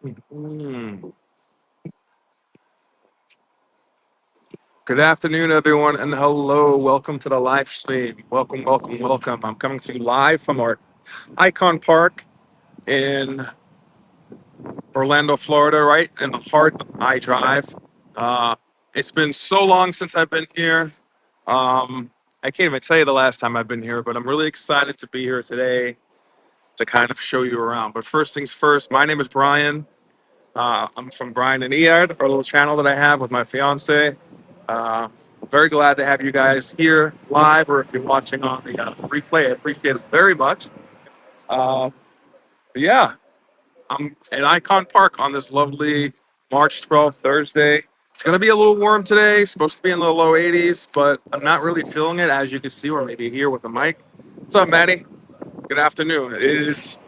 Mm. Good afternoon, everyone, and hello. Welcome to the live stream. Welcome, welcome, welcome. I'm coming to you live from our Icon Park in Orlando, Florida, right in the heart of I Drive. Uh, it's been so long since I've been here. I can't even tell you the last time I've been here, but I'm really excited to be here today to kind of show you around. But first things first, my name is Brian. I'm from Brian and Iad, our little channel that I have with my fiance. Uh, Very glad to have you guys here live, or if you're watching on the replay, I appreciate it very much. Uh, but yeah, I'm at Icon Park on this lovely March 12th, Thursday. It's going to be a little warm today, supposed to be in the low 80s, but I'm not really feeling it, as you can see, or maybe here with the mic. What's up, Maddie? Good afternoon. It is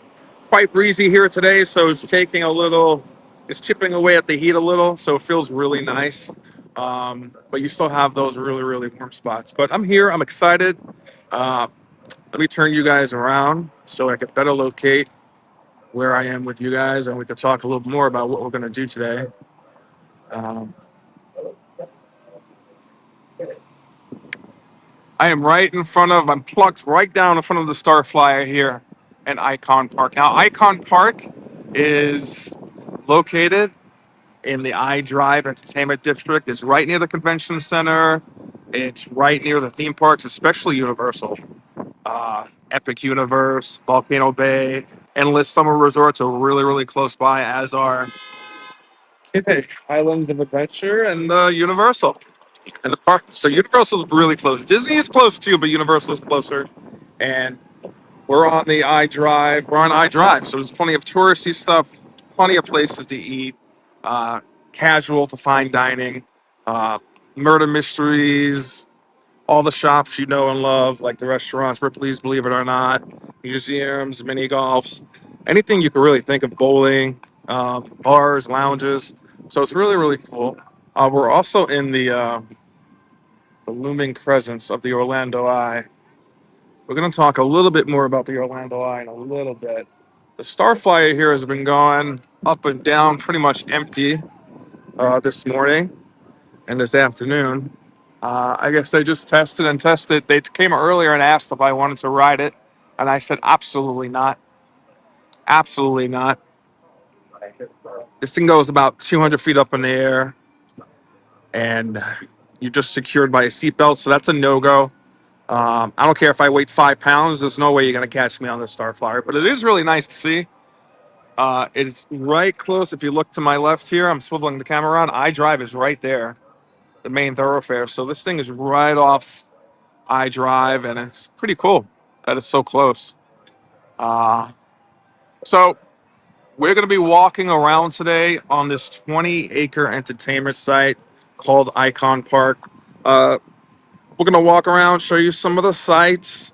quite breezy here today, so it's chipping away at the heat a little, so it feels really nice. But you still have those really, really warm spots. But I'm here, I'm excited. Uh, Let me turn you guys around so I can better locate where I am with you guys, and we can talk a little more about what we're going to do today. Um, I'm plucked right down in front of the Star Flyer here at Icon Park. Now, Icon Park is located in the iDrive Entertainment District. It's right near the convention center. It's right near the theme parks, especially Universal. Epic Universe, Volcano Bay, Endless Summer Resorts are really, really close by, as are Islands of Adventure and Universal and the park. So Universal is really close. Disney is close too, but Universal is closer. And we're on the iDrive. We're on iDrive, so there's plenty of touristy stuff, plenty of places to eat, uh, casual to fine dining, uh, murder mysteries, all the shops you know and love, like the restaurants, Ripley's, believe it or not, museums, mini golfs, anything you can really think of, bowling, bars, lounges. So it's really, really cool. We're also in the looming presence of the Orlando Eye. We're going to talk a little bit more about the Orlando Eye in a little bit. The Starflyer here has been going up and down, pretty much empty this morning and this afternoon. I guess they just tested and tested. They came earlier and asked if I wanted to ride it, and I said absolutely not, absolutely not. This thing goes about 200 feet up in the air, and you're just secured by a seatbelt, so that's a no-go. I don't care if I weigh 5 pounds. There's no way you're going to catch me on this Starflyer, but it is really nice to see. It's right close. If you look to my left here, I'm swiveling the camera around. iDrive is right there, the main thoroughfare. So this thing is right off iDrive, and it's pretty cool that it's so close. Uh, so we're going to be walking around today on this 20-acre entertainment site called Icon Park. We're going to walk around, show you some of the sites.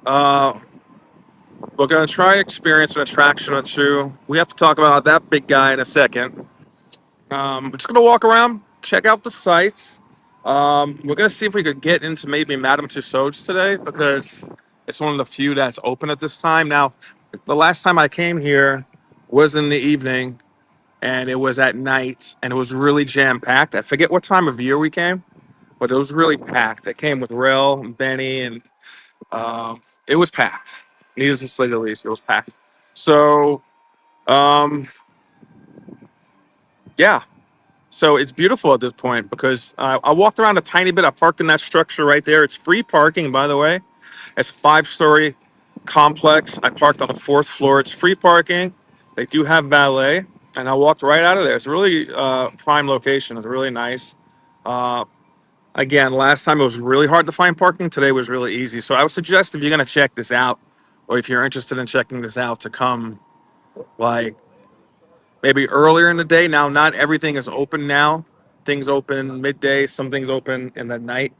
We're going to try and experience an attraction or two. We have to talk about that big guy in a second. We're just going to walk around, check out the sites. We're going to see if we could get into maybe Madame Tussauds today, because it's one of the few that's open at this time. Now, the last time I came here was in the evening, and it was at night, and it was really jam-packed. I forget what time of year we came, but it was really packed. It came with Rel and Benny, and it was packed. Needless to say the least, it was packed. So, um, yeah. So it's beautiful at this point because I walked around a tiny bit. I parked in that structure right there. It's free parking, by the way. It's a 5-story complex. I parked on the 4th floor. It's free parking. They do have valet, and I walked right out of there. It's a really prime location. It's really nice. Uh, Again, last time it was really hard to find parking. Today was really easy. So I would suggest if you're going to check this out, or if you're interested in checking this out, to come like maybe earlier in the day. Now, not everything is open now. Things open midday, some things open in the night,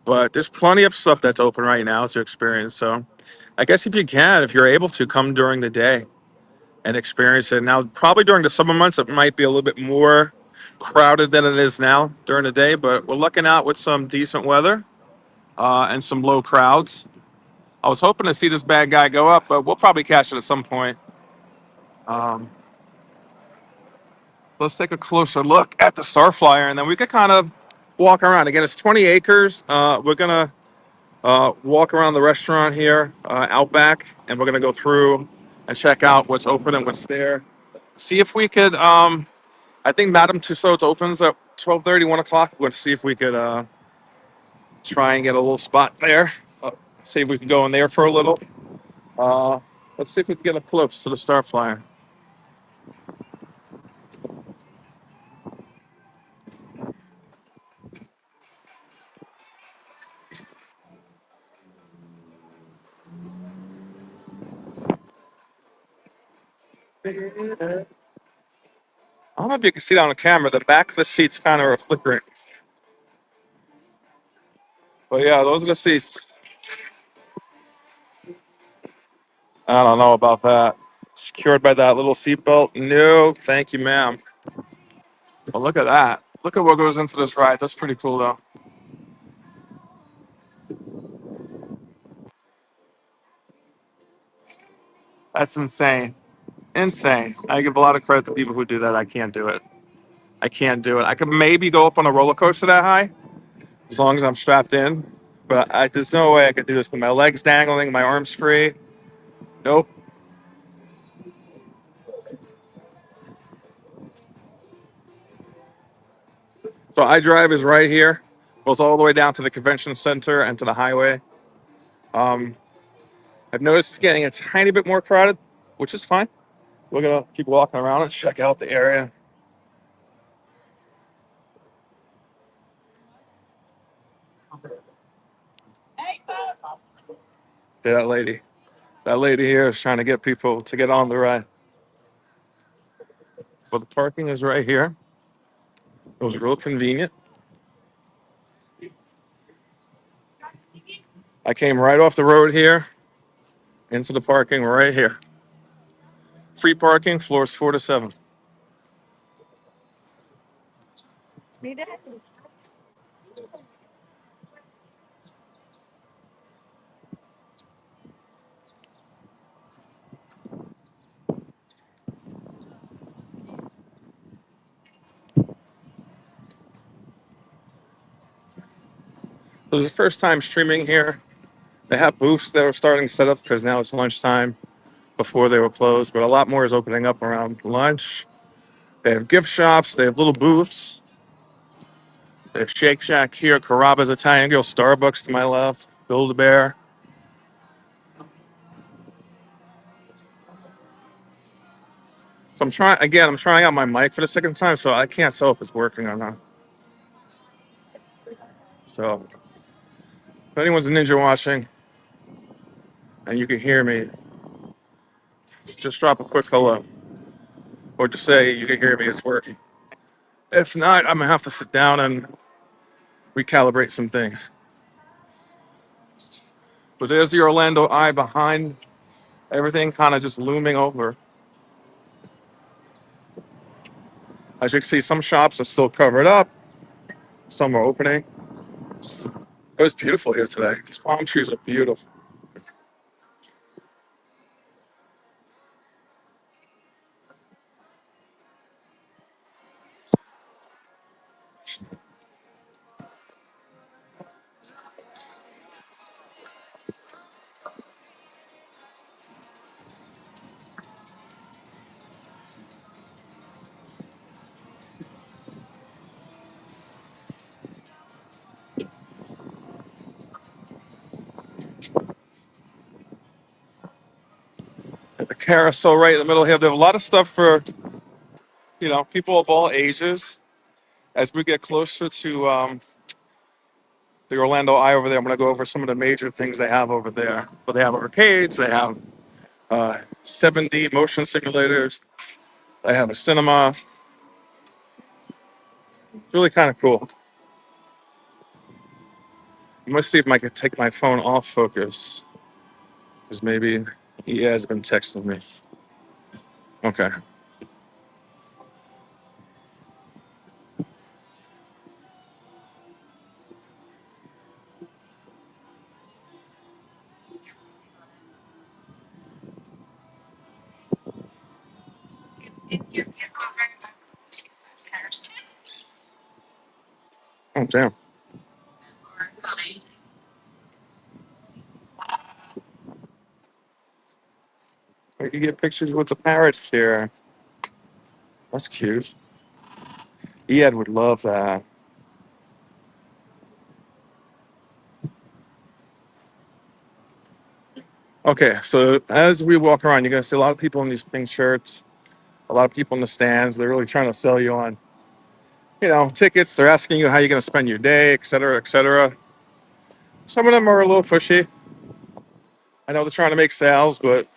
but there's plenty of stuff that's open right now to experience. So I guess if you can, if you're able to, come during the day and experience it. Now, probably during the summer months, it might be a little bit more crowded than it is now during the day, but we're looking out with some decent weather and some low crowds. I was hoping to see this bad guy go up, but we'll probably catch it at some point. Um, let's take a closer look at the Starflyer, and then we could kind of walk around. Again, it's 20 acres. We're gonna walk around the restaurant here, out back, and we're gonna go through and check out what's open and what's there. See if we could. I think Madame Tussauds opens at 12:30, 1 o'clock. We're gonna see if we could try and get a little spot there. See if we can go in there for a little. Uh, let's see if we can get up close to the Starflyer. I don't know if you can see that on the camera. The back of the seats kind of are flickering. But yeah, those are the seats. I don't know about that. Secured by that little seatbelt? No, thank you, ma'am. Well, look at that. Look at what goes into this ride. That's pretty cool, though. That's insane. Insane. I give a lot of credit to people who do that. I can't do it. I can't do it. I could maybe go up on a roller coaster that high as long as I'm strapped in. But there's no way I could do this with my legs dangling, my arms free. Nope. So iDrive is right here. Goes all the way down to the convention center and to the highway. Um, I've noticed it's getting a tiny bit more crowded, which is fine. We're gonna keep walking around and check out the area. That lady. That lady here is trying to get people to get on the ride. But the parking is right here. It was real convenient. I came right off the road here into the parking right here. Free parking, floors 4 to 7. So this is the first time streaming here. They have booths that are starting to set up because now it's lunchtime. Before they were closed, but a lot more is opening up around lunch. They have gift shops. They have little booths. They have Shake Shack here, Carrabba's Italian Grill, Starbucks to my left, Build-A-Bear. So I'm trying again. I'm trying out my mic for the second time, so I can't tell if it's working or not. So if anyone's ninja watching and you can hear me, just drop a quick hello or just say you can hear me. It's working. If not, I'm gonna have to sit down and recalibrate some things. But there's the Orlando Eye behind everything, kind of just looming over. As you can see, some shops are still covered up, some are opening. It was beautiful here today. These palm trees are beautiful. The carousel right in the middle here. They have a lot of stuff for people of all ages. As we get closer to the Orlando Eye over there, I'm going to go over some of the major things they have over there. But they have arcades. They have 7D motion simulators. They have a cinema. Really kind of cool. I'm going to see if I can take my phone off focus because maybe he has been texting me. Okay. Oh, damn. We can get pictures with the parrots here. That's cute. Ed would love that. Okay, so as we walk around, you're going to see a lot of people in these pink shirts, a lot of people in the stands. They're really trying to sell you on, tickets. They're asking you how you're going to spend your day, et cetera, et cetera. Some of them are a little pushy. I know they're trying to make sales, but,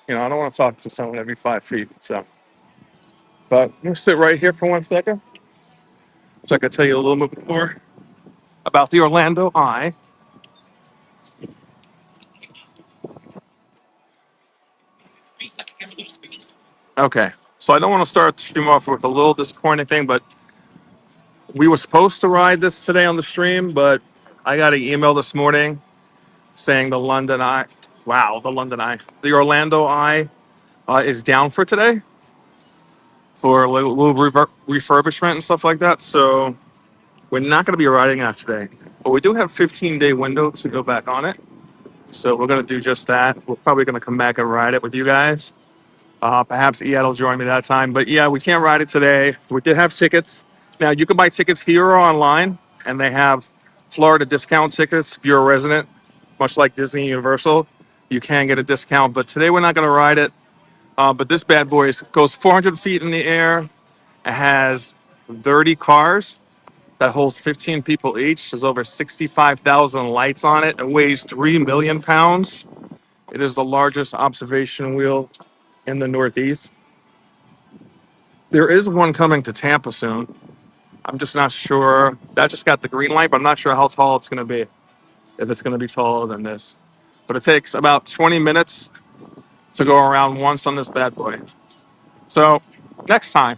I don't want to talk to someone every 5 feet. So, but I'm going to sit right here for 1 second so I can tell you a little bit more about the Orlando Eye. Okay, so I don't want to start the stream off with a little disappointing thing, but we were supposed to ride this today on the stream, but I got an email this morning saying the Orlando Eye is down for today for a little refurbishment and stuff like that. So we're not going to be riding that today, but we do have 15-day window to go back on it. So we're going to do just that. We're probably going to come back and ride it with you guys. Perhaps Iad will join me that time. But yeah, we can't ride it today. We did have tickets. Now you can buy tickets here or online, and they have Florida discount tickets. If you're a resident, much like Disney and Universal, you can get a discount. But today we're not going to ride it. But this bad boy goes 400 feet in the air. It has 30 cars that holds 15 people each. There's over 65,000 lights on it. It weighs 3 million pounds. It is the largest observation wheel in the Northeast. There is one coming to Tampa soon. I'm just not sure. That just got the green light, but I'm not sure how tall it's going to be. If it's going to be taller than this. But it takes about 20 minutes to go around once on this bad boy. So next time.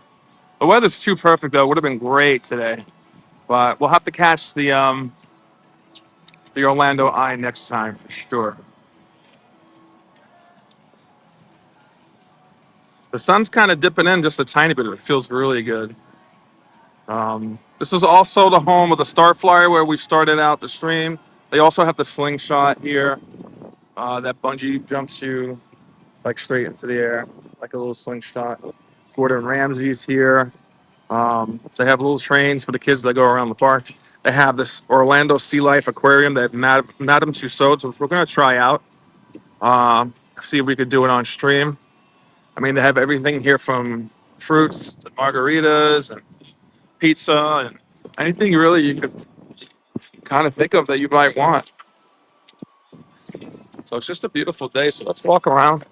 The weather's too perfect though. It would have been great today. But we'll have to catch the Orlando Eye next time for sure. The sun's kind of dipping in just a tiny bit. It feels really good. This is also the home of the Star Flyer where we started out the stream. They also have the slingshot here. That bungee jumps you like straight into the air, like a little slingshot. Gordon Ramsay's here. They have little trains for the kids that go around the park. They have this Orlando Sea Life Aquarium that Madame Tussauds, which we're going to try out. See if we could do it on stream. I mean, they have everything here from fruits to margaritas and pizza and anything really you could kind of think of that you might want. So it's just a beautiful day. So let's walk around.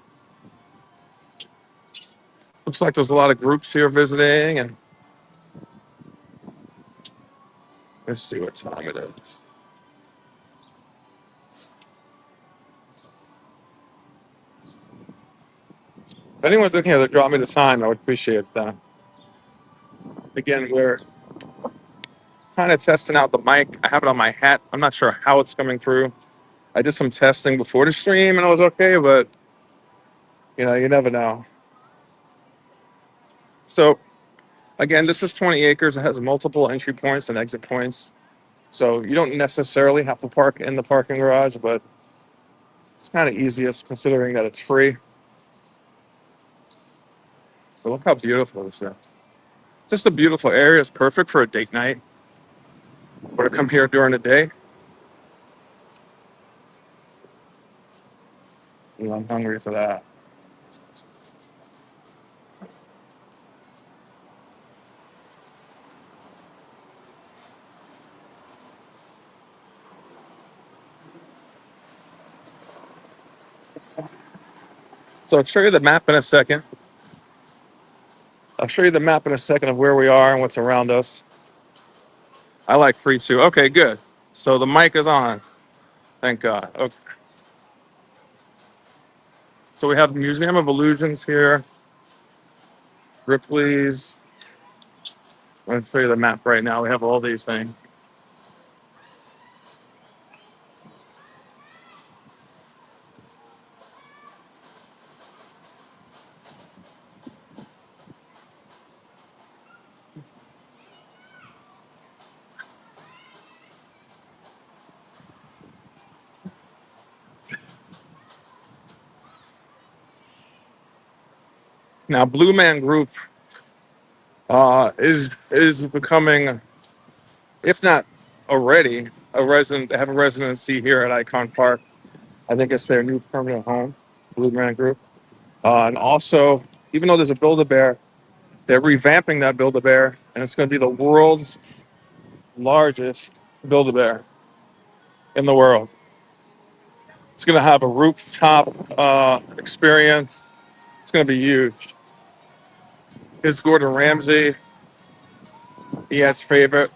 Looks like there's a lot of groups here visiting, and let's see what time it is. If anyone's in here that drop me the time, I would appreciate that. Again, we're kind of testing out the mic. I have it on my hat. I'm not sure how it's coming through. I did some testing before the stream and it was okay, but you never know. So again, this is 20 acres. It has multiple entry points and exit points. So you don't necessarily have to park in the parking garage, but it's kind of easiest considering that it's free. But look how beautiful this is. Just a beautiful area. It's perfect for a date night or to come here during the day. I'm hungry for that. So I'll show you the map in a second. I'll show you the map in a second of where we are and what's around us. I like free too. Okay, good. So the mic is on. Thank God. Okay. So we have the Museum of Illusions here, Ripley's. I'm going to show you the map right now. We have all these things. Now, Blue Man Group is becoming, if not already, a resident. They have a residency here at Icon Park. I think it's their new permanent home, Blue Man Group. And also, even though there's a Build-A-Bear, they're revamping that Build-A-Bear, and it's going to be the world's largest Build-A-Bear in the world. It's going to have a rooftop experience. It's going to be huge. Here's Gordon Ramsay. He has favorite.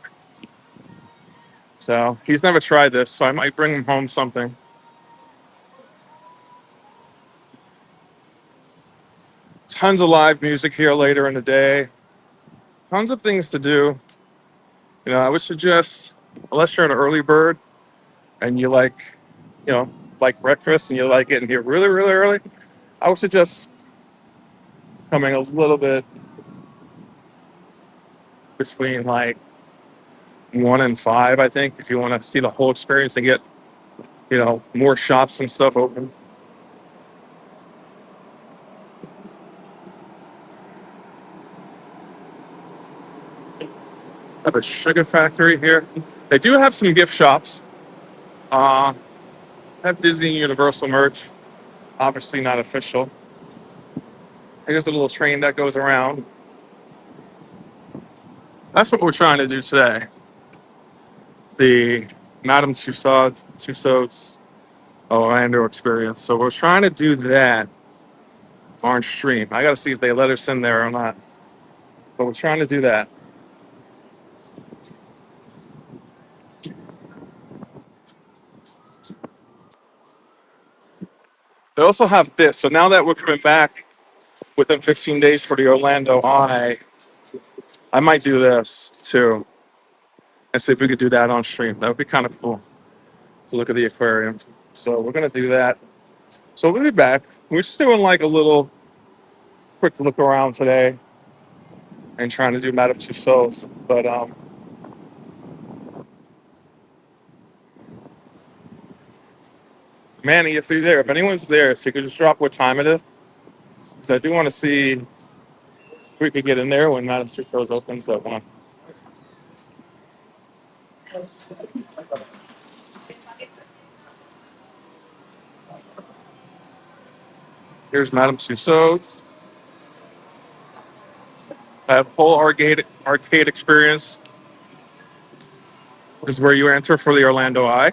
So he's never tried this, so I might bring him home something. Tons of live music here later in the day. Tons of things to do. I would suggest, unless you're an early bird and you you know, like breakfast and you like getting here really, really early, I would suggest coming a little bit between like 1 and 5, I think, if you want to see the whole experience and get, more shops and stuff open. Have a sugar factory here. They do have some gift shops. Uh, have Disney and Universal merch. Obviously not official. Here's a little train that goes around. That's what we're trying to do today. The Madame Tussauds Orlando experience. So we're trying to do that on stream. I got to see if they let us in there or not. But we're trying to do that. They also have this. So now that we're coming back within 15 days for the Orlando Eye, I might do this too and see if we could do that on stream. That would be kind of cool to look at the aquarium. So we're going to do that. So we'll be back. We're just doing like a little quick look around today and trying to do Madame Tussauds. But Manny, if you're there, if anyone's there, if you could just drop what time it is, because I do want to see if we could get in there when Madame Tussauds opens at 1. Here's Madame Tussauds. I have whole arcade experience. This is where you enter for the Orlando Eye.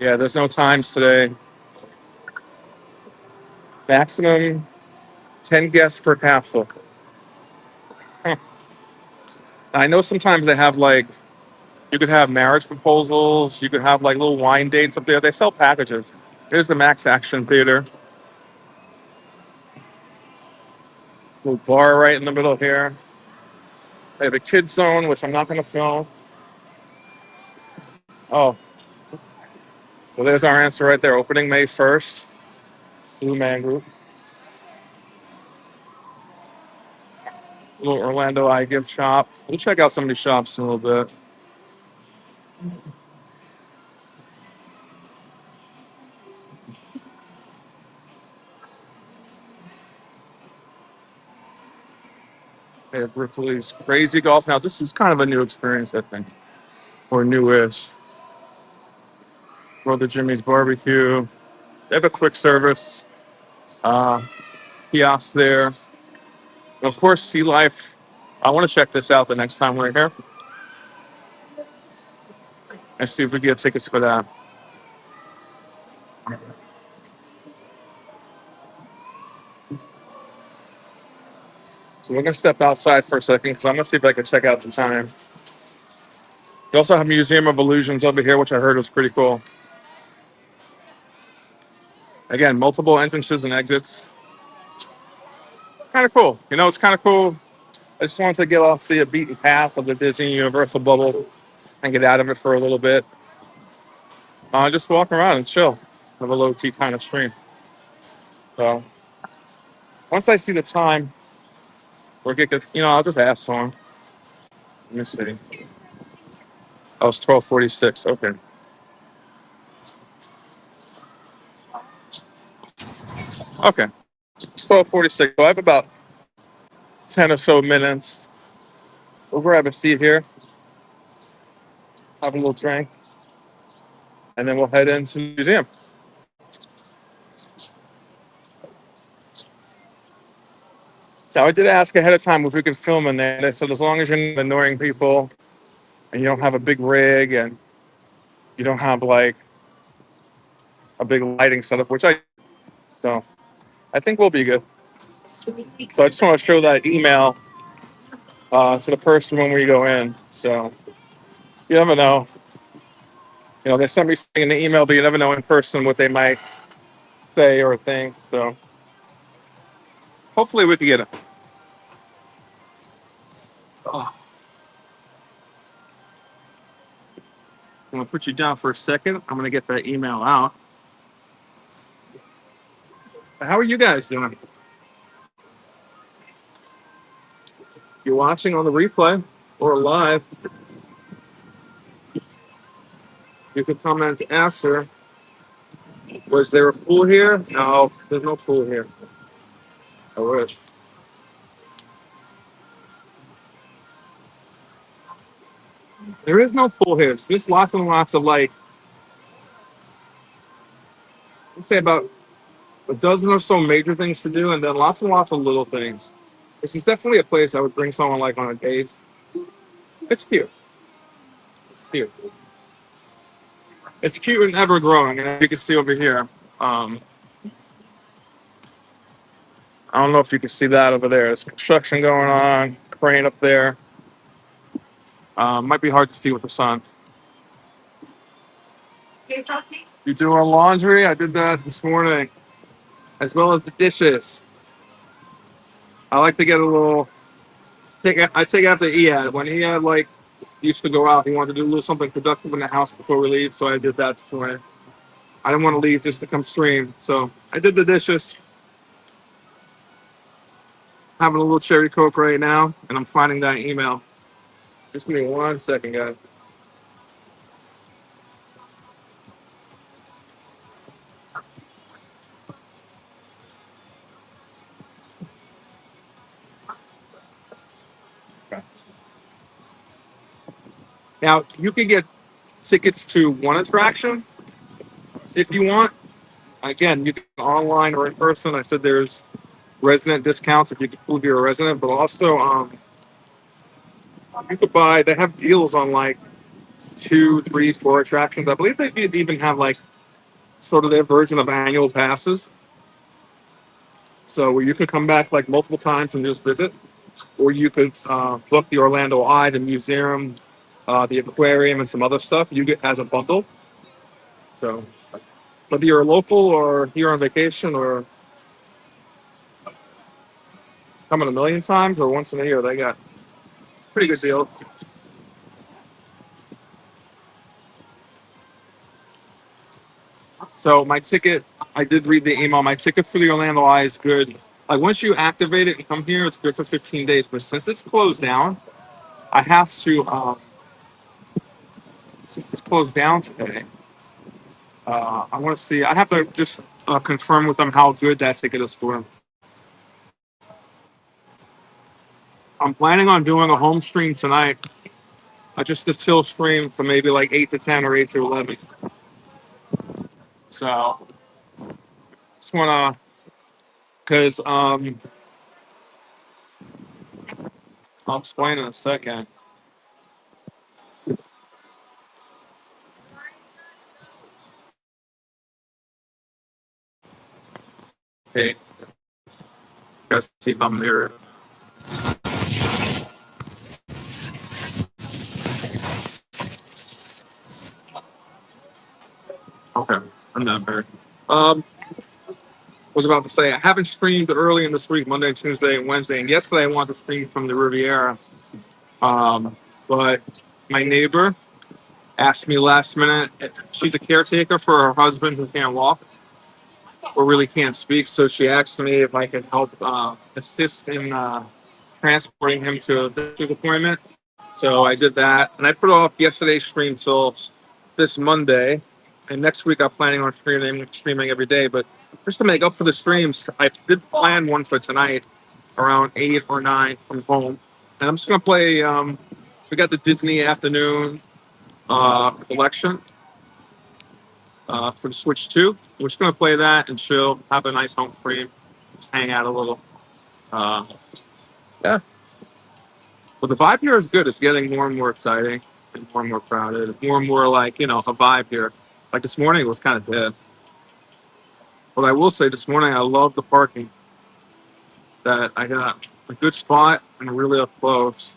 Yeah, there's no times today. Maximum 10 guests per capsule. Huh. I know sometimes they have like, you could have marriage proposals, you could have like little wine dates up there. They sell packages. Here's the Max Action Theater. Little bar right in the middle here. They have a kids zone, which I'm not going to film. Oh, well, there's our answer right there. Opening May 1st. Blue Man Group. Little Orlando Eye gift shop. We'll check out some of these shops in a little bit. They have Ripley's Crazy Golf. Now, this is kind of a new experience, I think, or newish. Brother Jimmy's Barbecue. They have a quick service uh, kiosk there. And of course, Sea Life. I want to check this out the next time we're here and see if we get tickets for that. So we're going to step outside for a second because I'm going to see if I can check out the time. We also have Museum of Illusions over here, which I heard was pretty cool. Again, multiple entrances and exits. It's kind of cool. It's kind of cool. I just wanted to get off the beaten path of the Disney Universal bubble and get out of it for a little bit. Just walk around and chill. Have a low key kind of stream. So once I see the time, I'll just ask someone. Let me see. Oh, it's 12:46. Okay. Okay, it's 12:46. So I have about 10 or so minutes. We'll grab a seat here, have a little drink, and then we'll head into the museum. Now, I did ask ahead of time if we could film in there. They said as long as you're not annoying people and you don't have a big rig and you don't have like a big lighting setup, which I don't. I think we'll be good. So I just want to show that email to the person when we go in. So you never know. You know, they sent me something in the email, but you never know in person what they might say or think. So hopefully we can get it. Oh, I'm gonna put you down for a second. I'm gonna get that email out. How are you guys doing? You're watching on the replay or live. You can comment answer. Was there a pool here? No, there's no pool here. I wish. There is no pool here. It's just lots and lots of like, let's say about a dozen or so major things to do, and then lots and lots of little things. This is definitely a place I would bring someone like on a date. It's cute. It's cute. It's cute and ever growing. And as you can see over here, um, I don't know if you can see that over there. There's construction going on, crane up there. Might be hard to see with the sun. You doing laundry? I did that this morning, as well as the dishes. I like to get a little. I take after Ehad. When Ehad like used to go out, he wanted to do a little something productive in the house before we leave. So I did that this morning. I didn't want to leave just to come stream, so I did the dishes. Having a little cherry coke right now, and I'm finding that email. Just give me 1 second, guys. Okay. Now you can get tickets to one attraction if you want. Again, you can online or in person. I said there's resident discounts if you can prove you're a resident, but also you could buy. They have deals on like two, three, four attractions. I believe they even have like sort of their version of annual passes. So where you could come back like multiple times and just visit, or you could book the Orlando Eye, the museum, the aquarium, and some other stuff. You get as a bundle. So whether you're a local or here on vacation or coming a million times or once in a year, they got pretty good deals. So my ticket, I did read the email. My ticket for the Orlando Eye is good. Like once you activate it and come here, it's good for 15 days. But since it's closed down, I have to. Since it's closed down today, I want to see. I have to just confirm with them how good that ticket is for them. I'm planning on doing a home stream tonight. Just a chill stream from maybe like 8 to 10 or 8 to 11. So just wanna, cause I'll explain in a second. Okay, guys, see if I'm there. Okay, I'm not there. Was about to say I haven't streamed early in this week, Monday, Tuesday, and Wednesday, and yesterday I wanted to stream from the Riviera. But my neighbor asked me last minute. She's a caretaker for her husband who can't walk or really can't speak, so she asked me if I could help assist in transporting him to a doctor's appointment. So I did that, and I put off yesterday's stream till this Monday. And next week I'm planning on streaming every day. But just to make up for the streams, I did plan one for tonight around 8 or 9 from home, and I'm just gonna play. We got the Disney Afternoon collection for the Switch 2. We're just gonna play that and chill, have a nice home stream, just hang out a little. Uh, yeah, but the vibe here is good. It's getting more and more exciting and more crowded. More and more like a vibe here. Like this morning it was kind of dead. But I will say this morning I love the parking. That I got a good spot and really up close.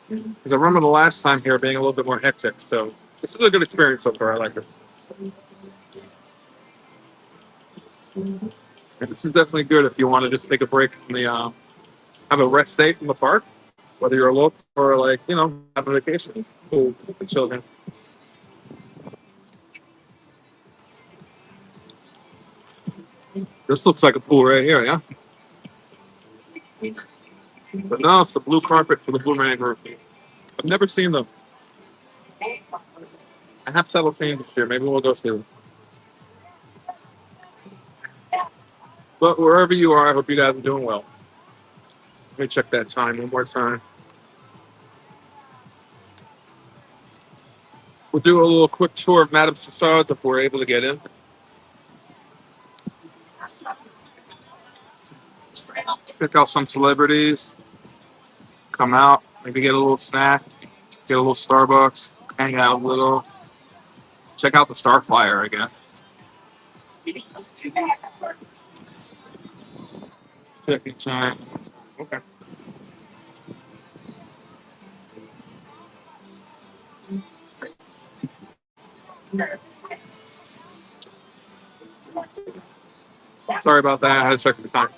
Because I remember the last time here being a little bit more hectic. So this is a good experience so far. I like it. And this is definitely good if you want to just take a break from the have a rest day from the park, whether you're a local or like have a vacation. It's cool with the children. This looks like a pool right here, yeah. But no, it's the blue carpet for the Boomerang Group. I've never seen them. I have several things this year. Maybe we'll go see them. But wherever you are, I hope you guys are doing well. Let me check that time one more time. We'll do a little quick tour of Madame Tussauds if we're able to get in. Pick out some celebrities, come out, maybe get a little snack, get a little Starbucks, hang out a little, check out the Starflyer, I guess. Checking time. Okay. Sorry about that. I had to check the time.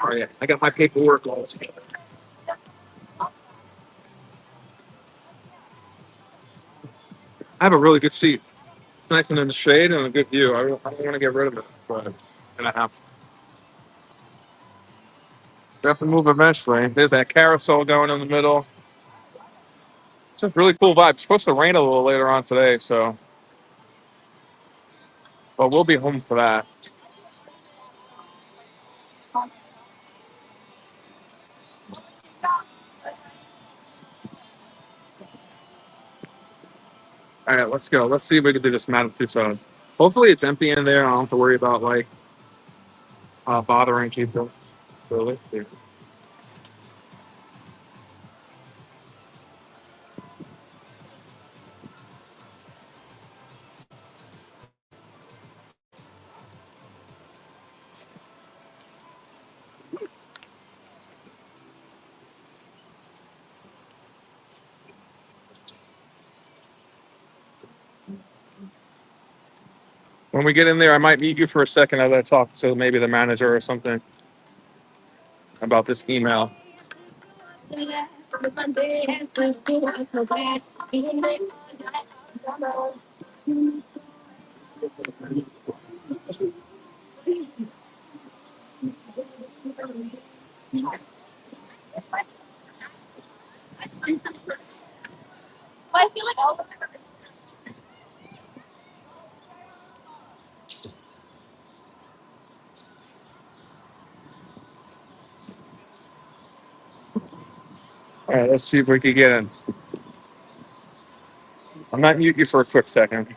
All right, I got my paperwork all together. I have a really good seat. It's nice and in the shade and a good view. I don't want to get rid of it, but and I have to move eventually. There's that carousel going in the middle. It's a really cool vibe. It's supposed to rain a little later on today, so but we'll be home for that. All right, let's go. Let's see if we can do this Madame Tussauds. Hopefully it's empty in there. I don't have to worry about like bothering people. So let's see. When we get in there, I might meet you for a second as I talk to maybe the manager or something about this email. All right, let's see if we can get in. I might mute you for a quick second.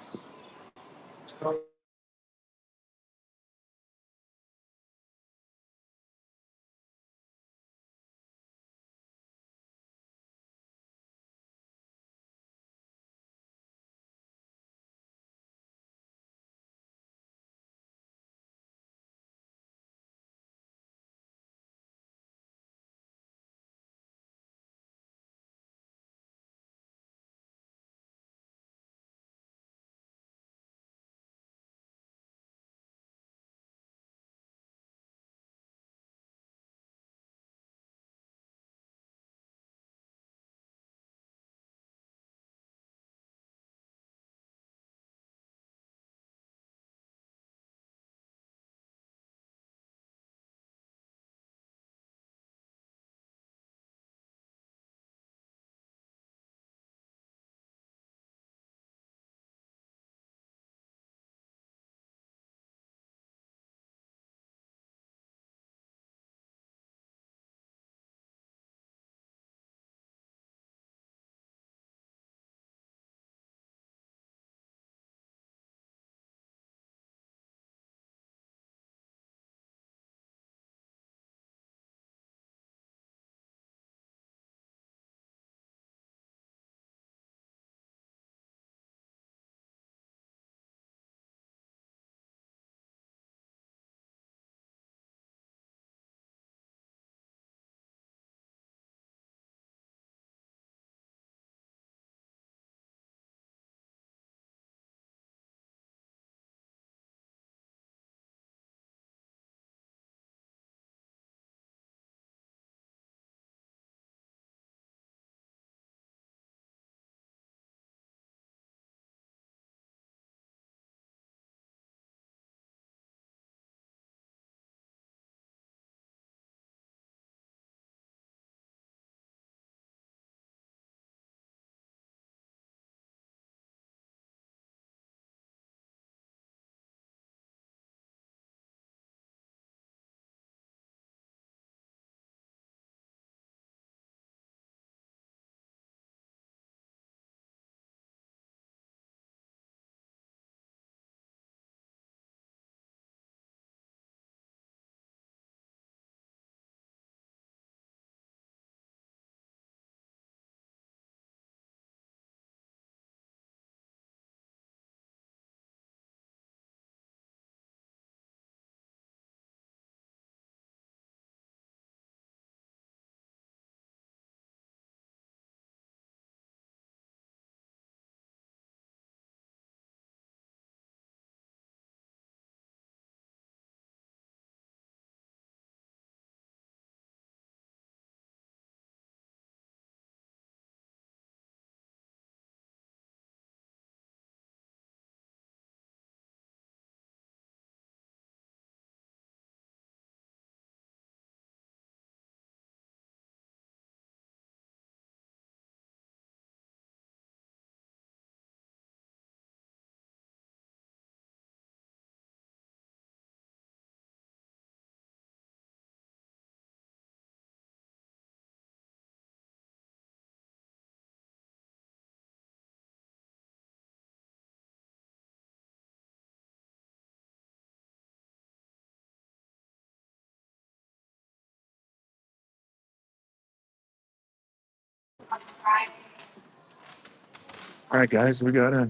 All right, guys, we got a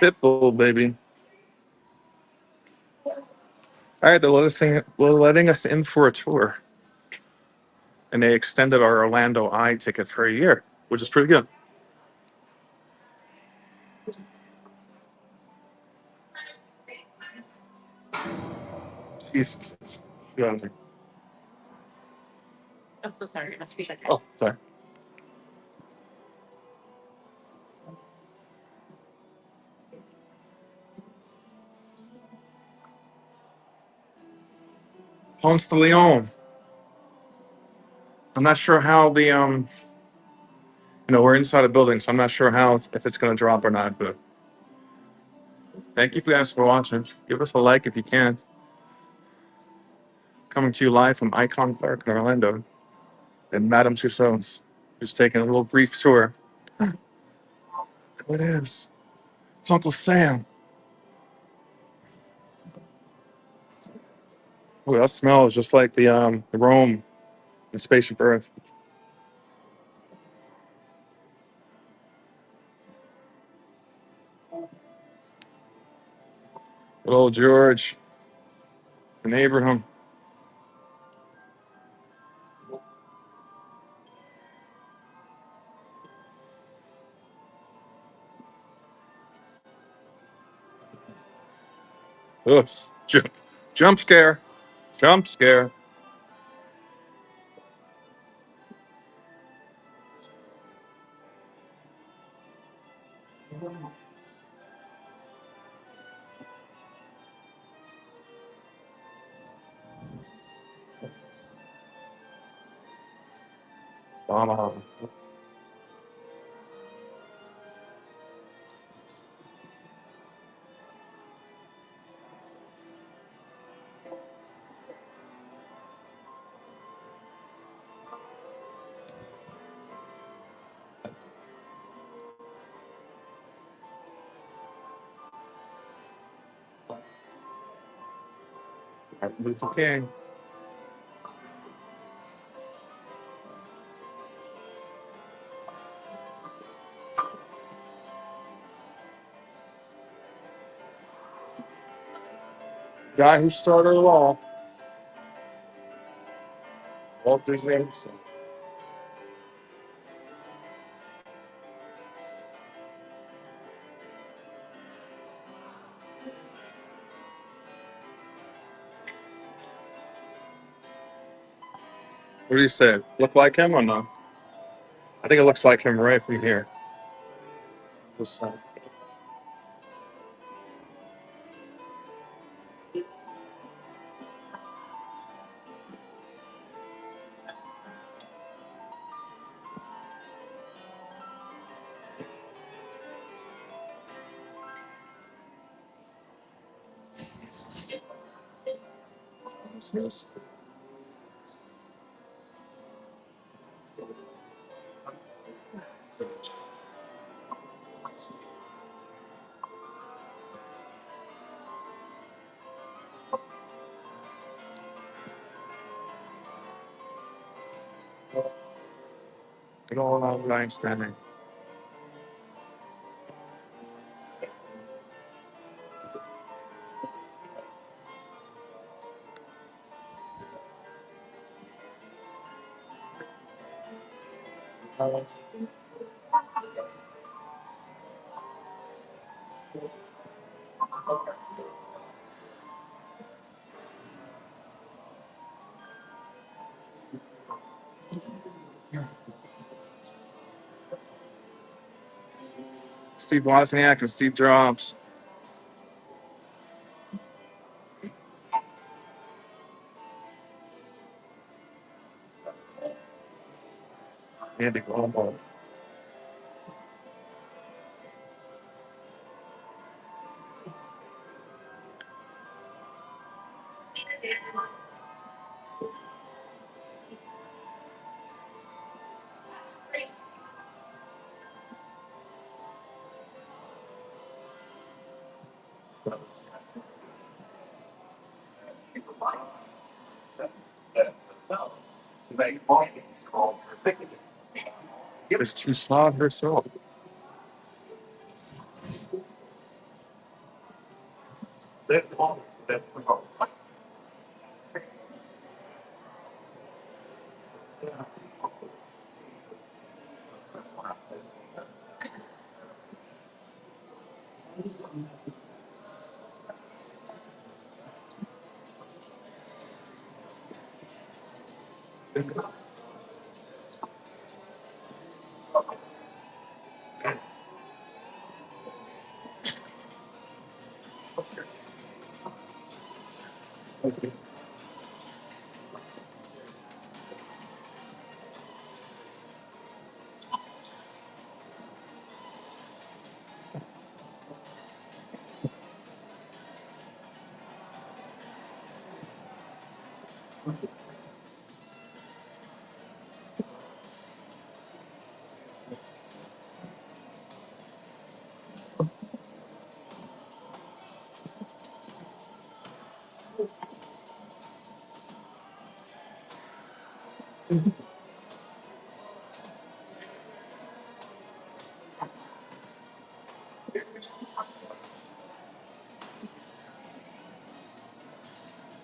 Pitbull, baby. All right, they're letting us in for a tour, and they extended our Orlando Eye ticket for a year, which is pretty good. Jesus. Yeah. Oh, sorry. Ponce de Leon. I'm not sure how we're inside a building, so I'm not sure how if it's going to drop or not. But thank you guys for watching. Give us a like if you can. Coming to you live from Icon Park in Orlando, and Madame Tussauds, just taking a little brief tour. What is? It's Uncle Sam. Oh, that smells just like the Rome in Spaceship Earth. Good old George and Abraham. Ugh. Jump, jump scare. Jump scare. Uh, Martin Luther King. Guy who started it all. Walt Disney. What do you say? Look like him or no? I think it looks like him right from here. Just, what's this? Good old Albert Einstein. Steve Wozniak and Steve Jobs. Andy Warhol. Is to saw herself.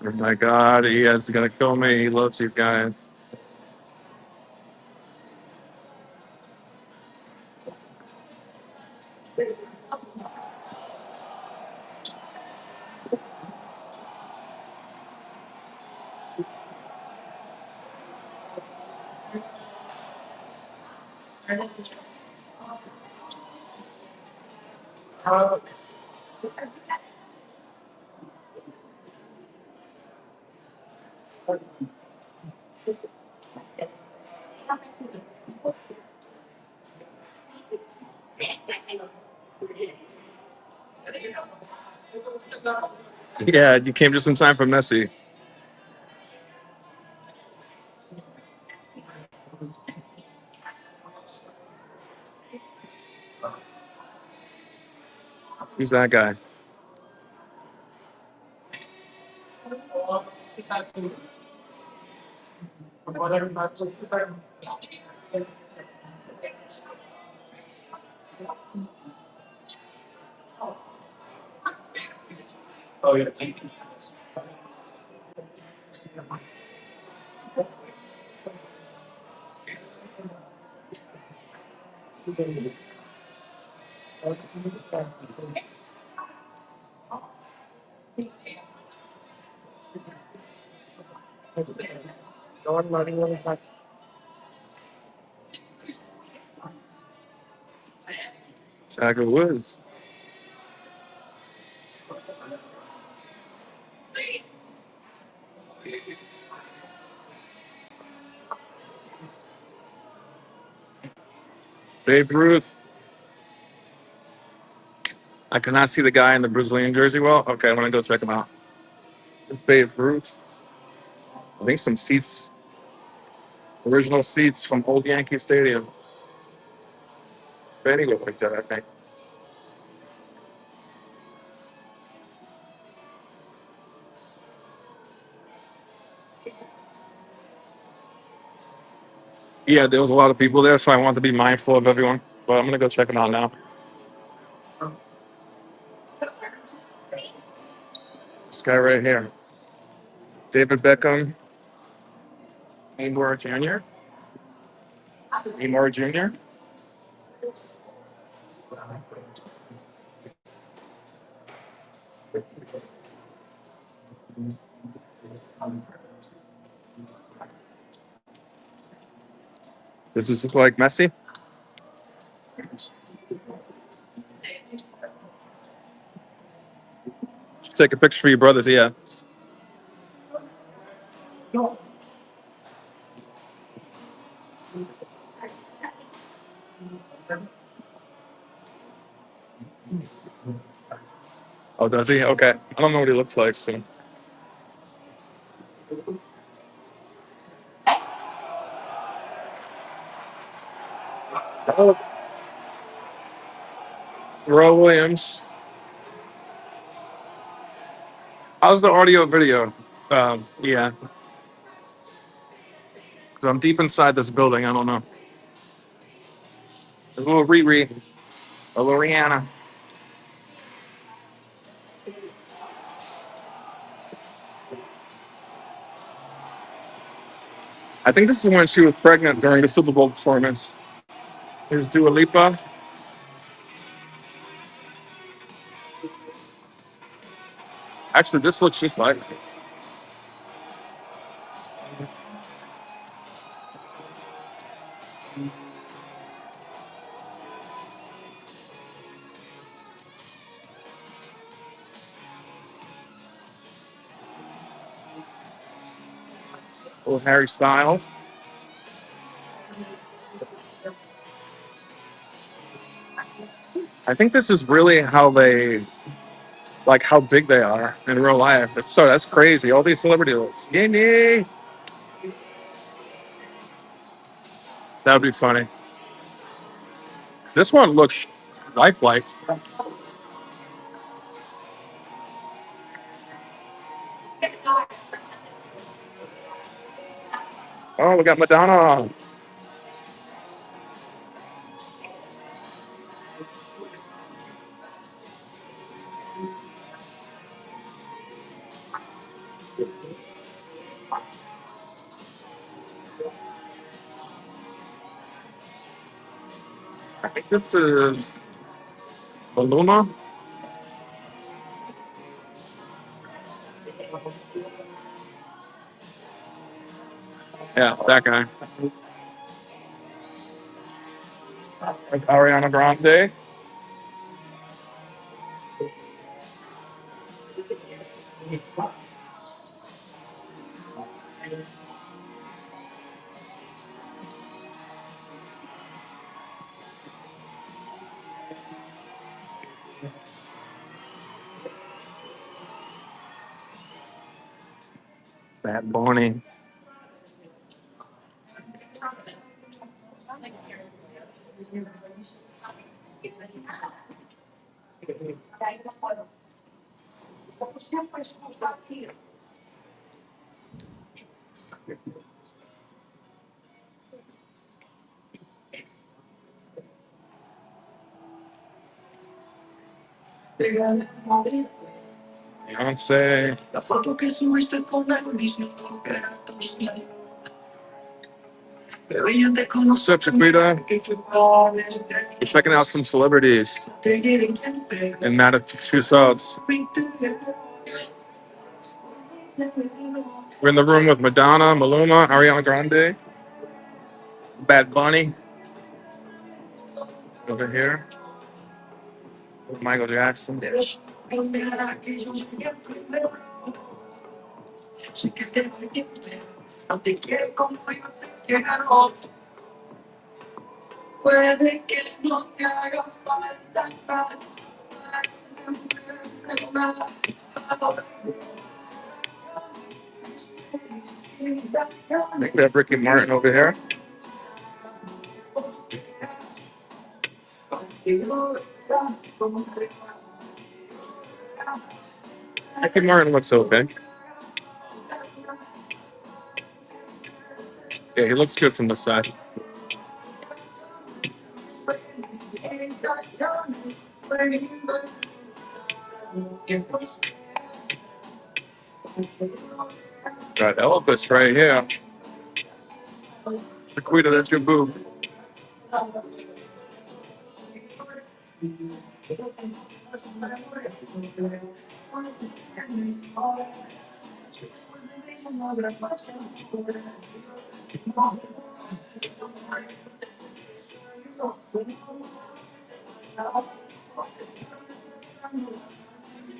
Oh my God, he is gonna kill me. He loves these guys. Yeah, you came just in time for Messi. Who's that guy? Tiger Woods. Babe Ruth. I cannot see the guy in the Brazilian jersey well. Okay, I'm gonna go check him out. It's Babe Ruth. I think some seats, original seats from old Yankee Stadium. Benny looked like that, I think. Yeah, there was a lot of people there, so I wanted to be mindful of everyone. But I'm gonna go check him out now. This guy right here, David Beckham, Neymar Jr. Neymar Jr. This is like Messi. Take a picture for your brothers. Yeah. Oh, does he? Okay. I don't know what he looks like. So. Oh, Throw Williams. How's the audio video? Yeah. I'm deep inside this building. I don't know. A little Riri, a little Rihanna. I think this is when she was pregnant during the Super Bowl performance. Here's Dua Lipa. Actually, this looks just like little Harry Styles. I think this is really how they like how big they are in real life. That's crazy. All these celebrities, skinny. That would be funny. This one looks lifelike. Oh, we got Madonna. I think this is Maluma. Yeah, that guy. Like Ariana Grande. Bad Bunny. Beyonce. What's up, Chiquita? We're checking out some celebrities in Massachusetts. We're in the room with Madonna, Maluma, Ariana Grande, Bad Bunny over here, Michael Jackson. I think we have Ricky Martin over here. Ricky Martin looks okay. Yeah, he looks good from the side. Got Elvis right here. Chiquita, that's your boo.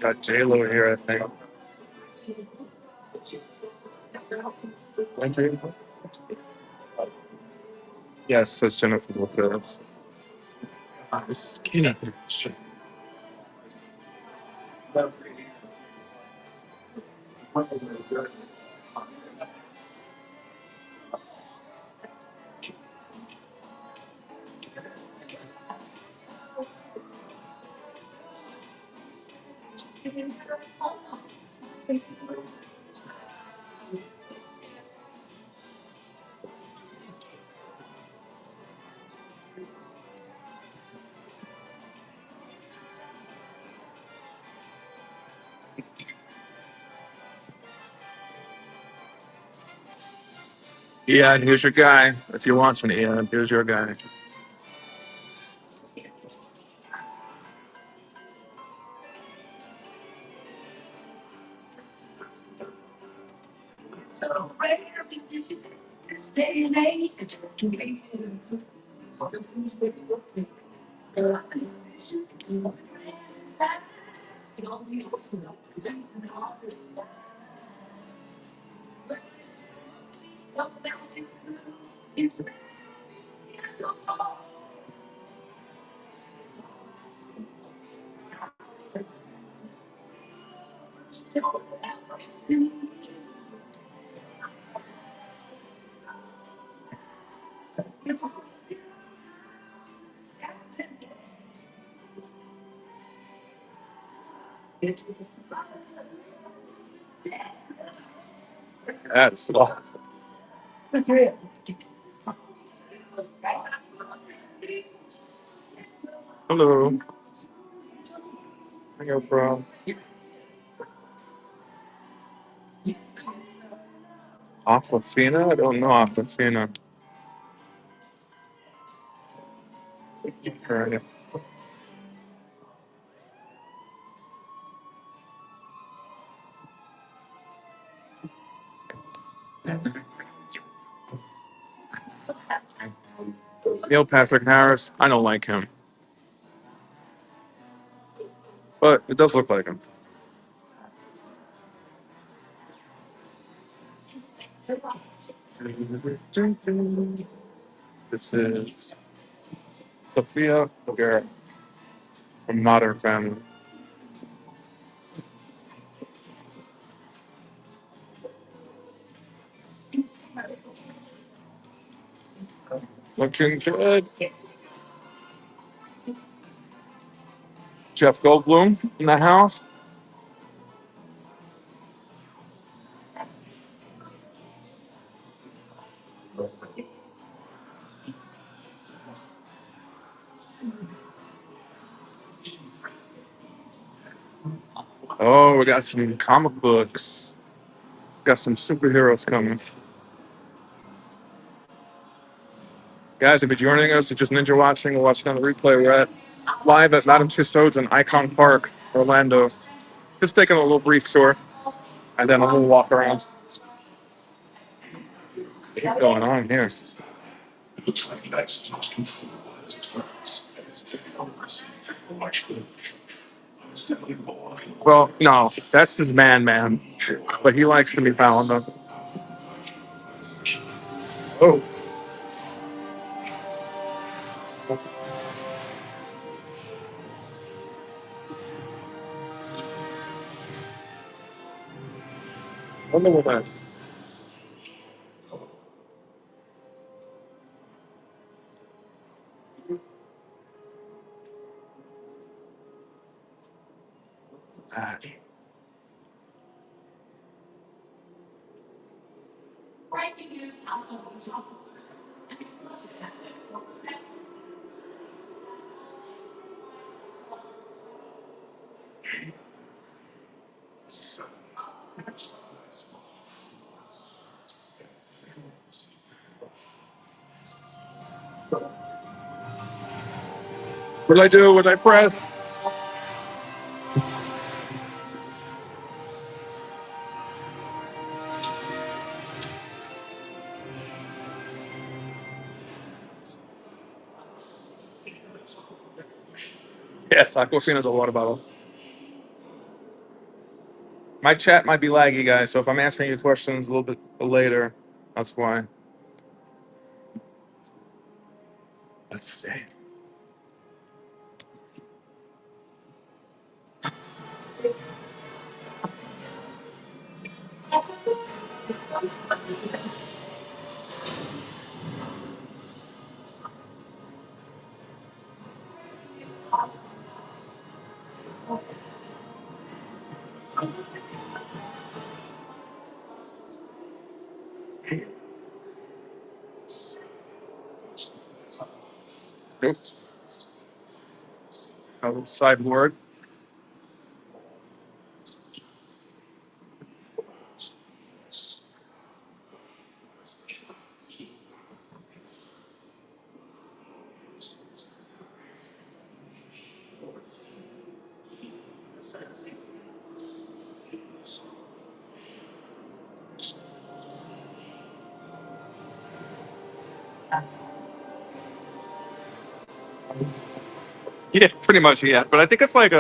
Got J-Lo here, I think. Thank you. Yes, that's Jennifer Lopez. Skinny bitch. Yeah, and here's your guy. If you're watching, Ian, here's your guy. That's awesome. Hello. Yo, bro. Aquafina? I don't know Aquafina. Right. Neil Patrick Harris. I don't like him, but it does look like him. This is Sophia Vergara from Modern Family. Looking good. Jeff Goldblum in the house. Oh, we got some comic books. Got some superheroes coming. Guys, if you're joining us, it's just Ninja watching. We're watching on the replay. We're at live at Madame Tussauds in Icon Park, Orlando. Just taking a little brief tour, and then a little walk around. What's going on here? Well, no, that's his man, but he likes to be found. Oh, Wonder Woman. Ah, what did I do? What did I press? Yes, Aquafina's a water bottle. My chat might be laggy, guys, so if I'm answering your questions a little bit later, that's why. Let's see. Oops. Sideboard. Yeah, pretty much. Yeah, but I think it's like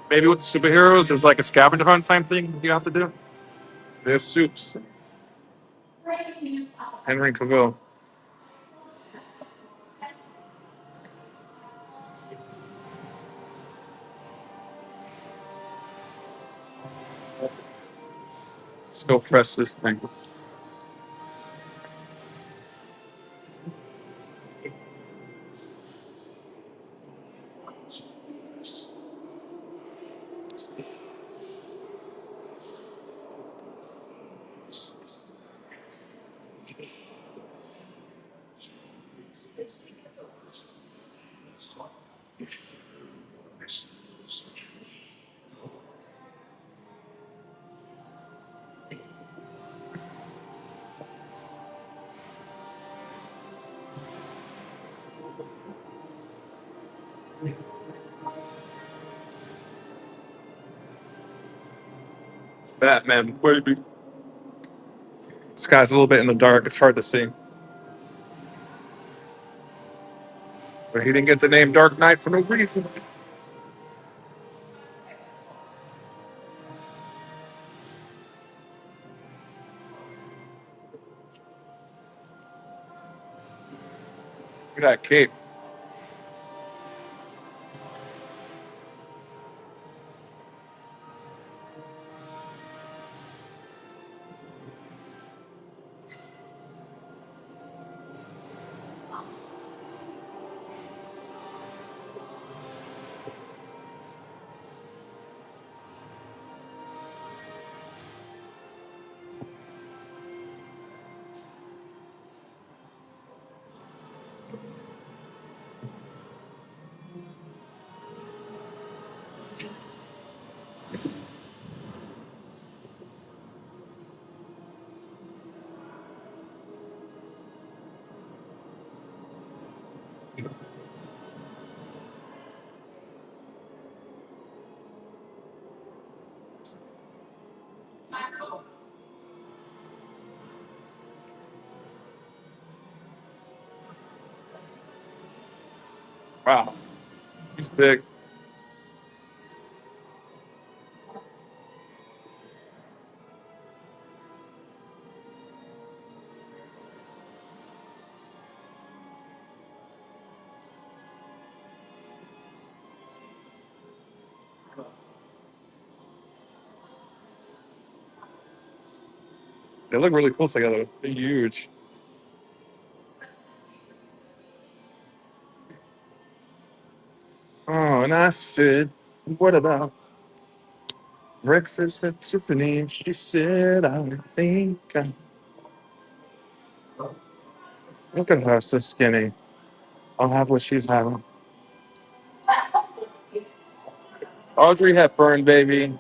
maybe with superheroes, there's like a scavenger hunt type thing you have to do. There's soups. Henry Cavill. Let's go press this thing. Batman, baby. This guy's a little bit in the dark. It's hard to see. But he didn't get the name Dark Knight for no reason. Look at that cape. Wow, he's big. They look really cool together. They're huge. Oh, and I said, what about breakfast at Tiffany? She said, I think. Look at her, so skinny. I'll have what she's having. Audrey Hepburn, baby.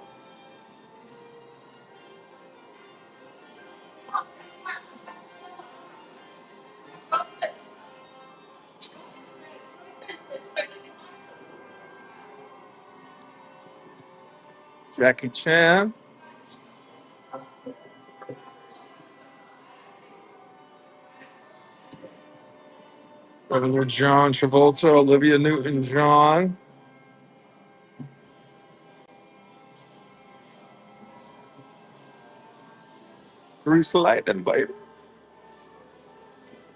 Jackie Chan. Brother John Travolta, Olivia Newton-John, Bruce Lightning, baby.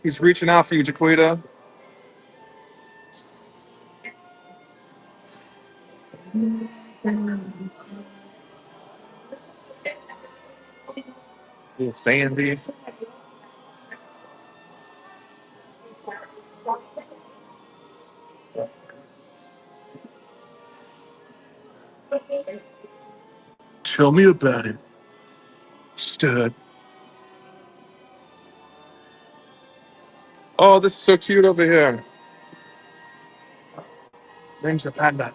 He's reaching out for you, Jaquita. Little Sandy. Tell me about it, stud. Oh, this is so cute over here. Name's the panda.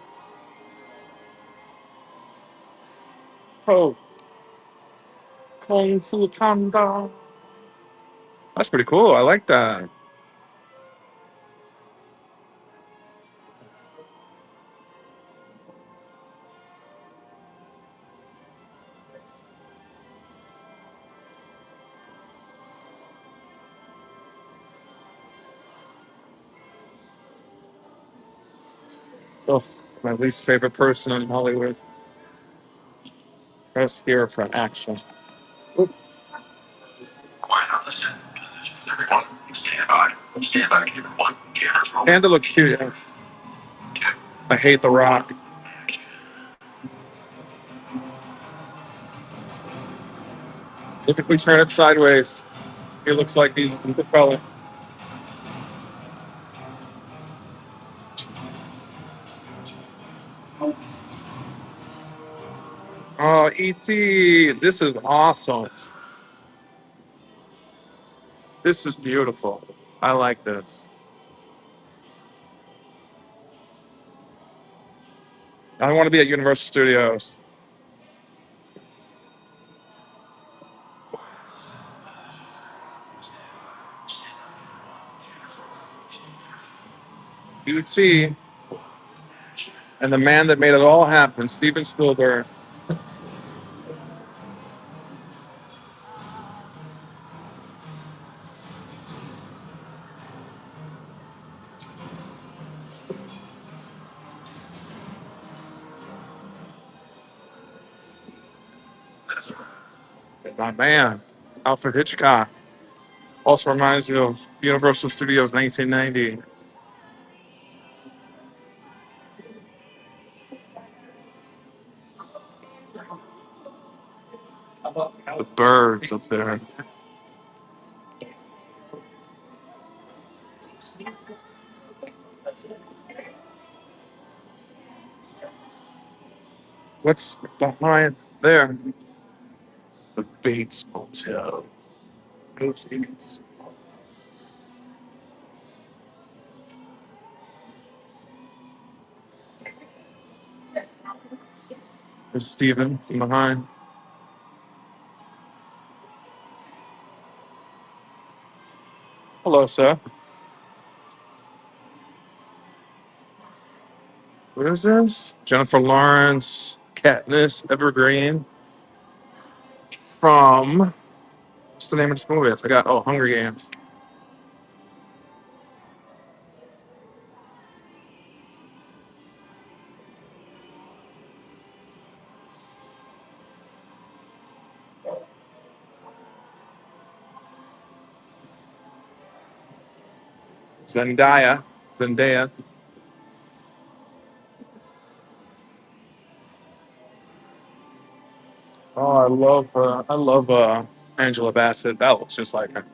Oh, Kung Fu Panda. That's pretty cool. I like that. Oh, my least favorite person in Hollywood. Press here for action. Oop. And it looks cute. Yeah. I hate The Rock. Look, if we turn it sideways, he looks like he's the fella. Oh, E.T., this is awesome. This is beautiful. I like this. I want to be at Universal Studios. E.T. and the man that made it all happen, Steven Spielberg. And my man, Alfred Hitchcock. Also reminds me of Universal Studios 1990. The birds up there. What's behind there? The Bates Motel. There's Steven from behind. Hello, sir. What is this? Jennifer Lawrence, Katniss Evergreen from, what's the name of this movie? I forgot. Oh, Hunger Games. Zendaya. Oh, I love Angela Bassett. That looks just like her.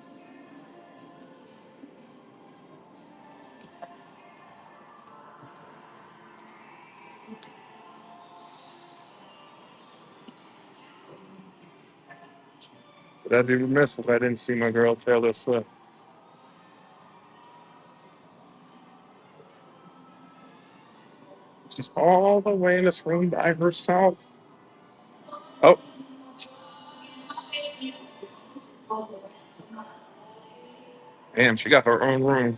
But I'd be remiss if I didn't see my girl Taylor Swift. She's all the way in this room by herself. Oh, damn, she got her own room.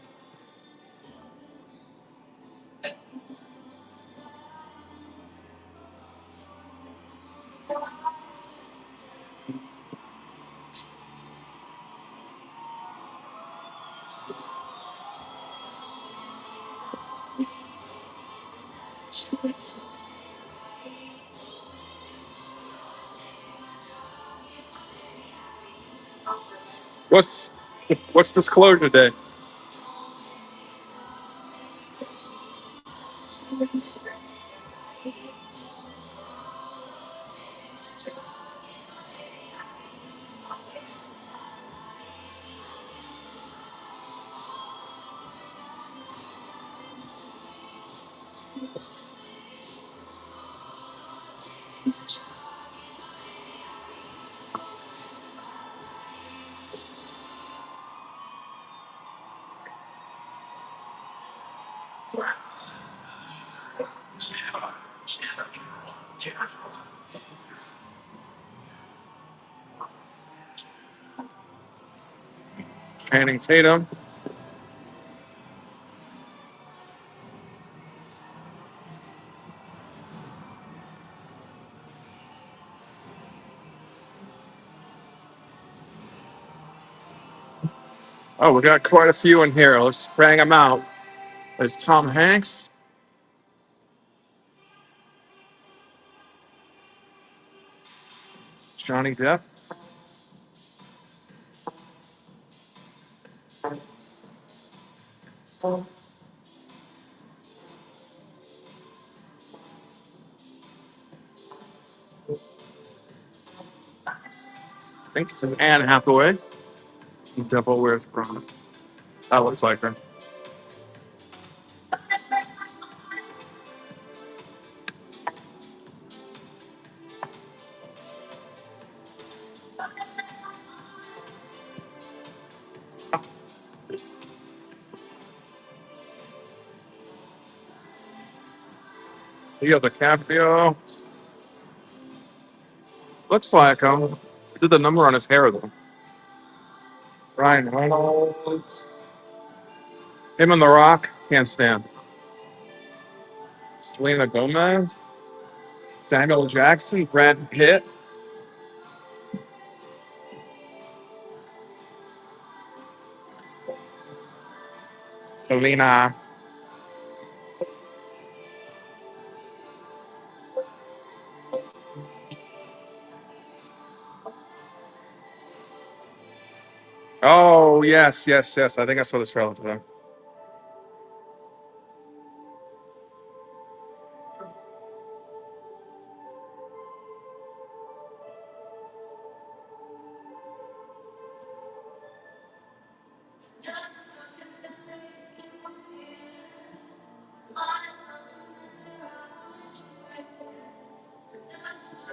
What's what's Disclosure Day? Channing Tatum. Oh, we got quite a few in here. Let's bang them out. There's Tom Hanks. Johnny Depp. I think this is Anne Hathaway. Devil Wears Prada. That looks like her. Leo DiCaprio. Looks like him. Did the number on his hair though. Ryan Reynolds. Him and The Rock. Can't stand. Selena Gomez. Samuel Jackson. Brad Pitt. Selena. Oh, yes, yes, yes. I think I saw this trailer today.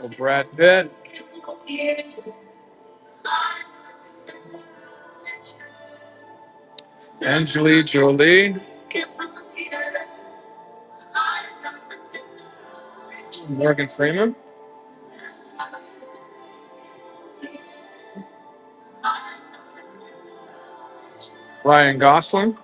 Oh, Brad Pitt. Angelina Jolie. Morgan Freeman. Ryan Gosling.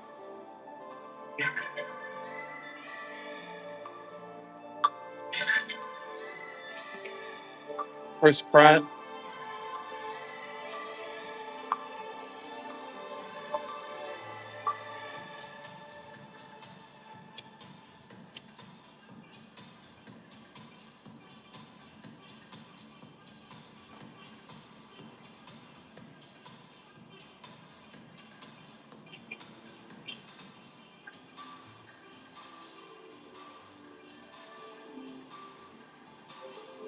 Chris Pratt.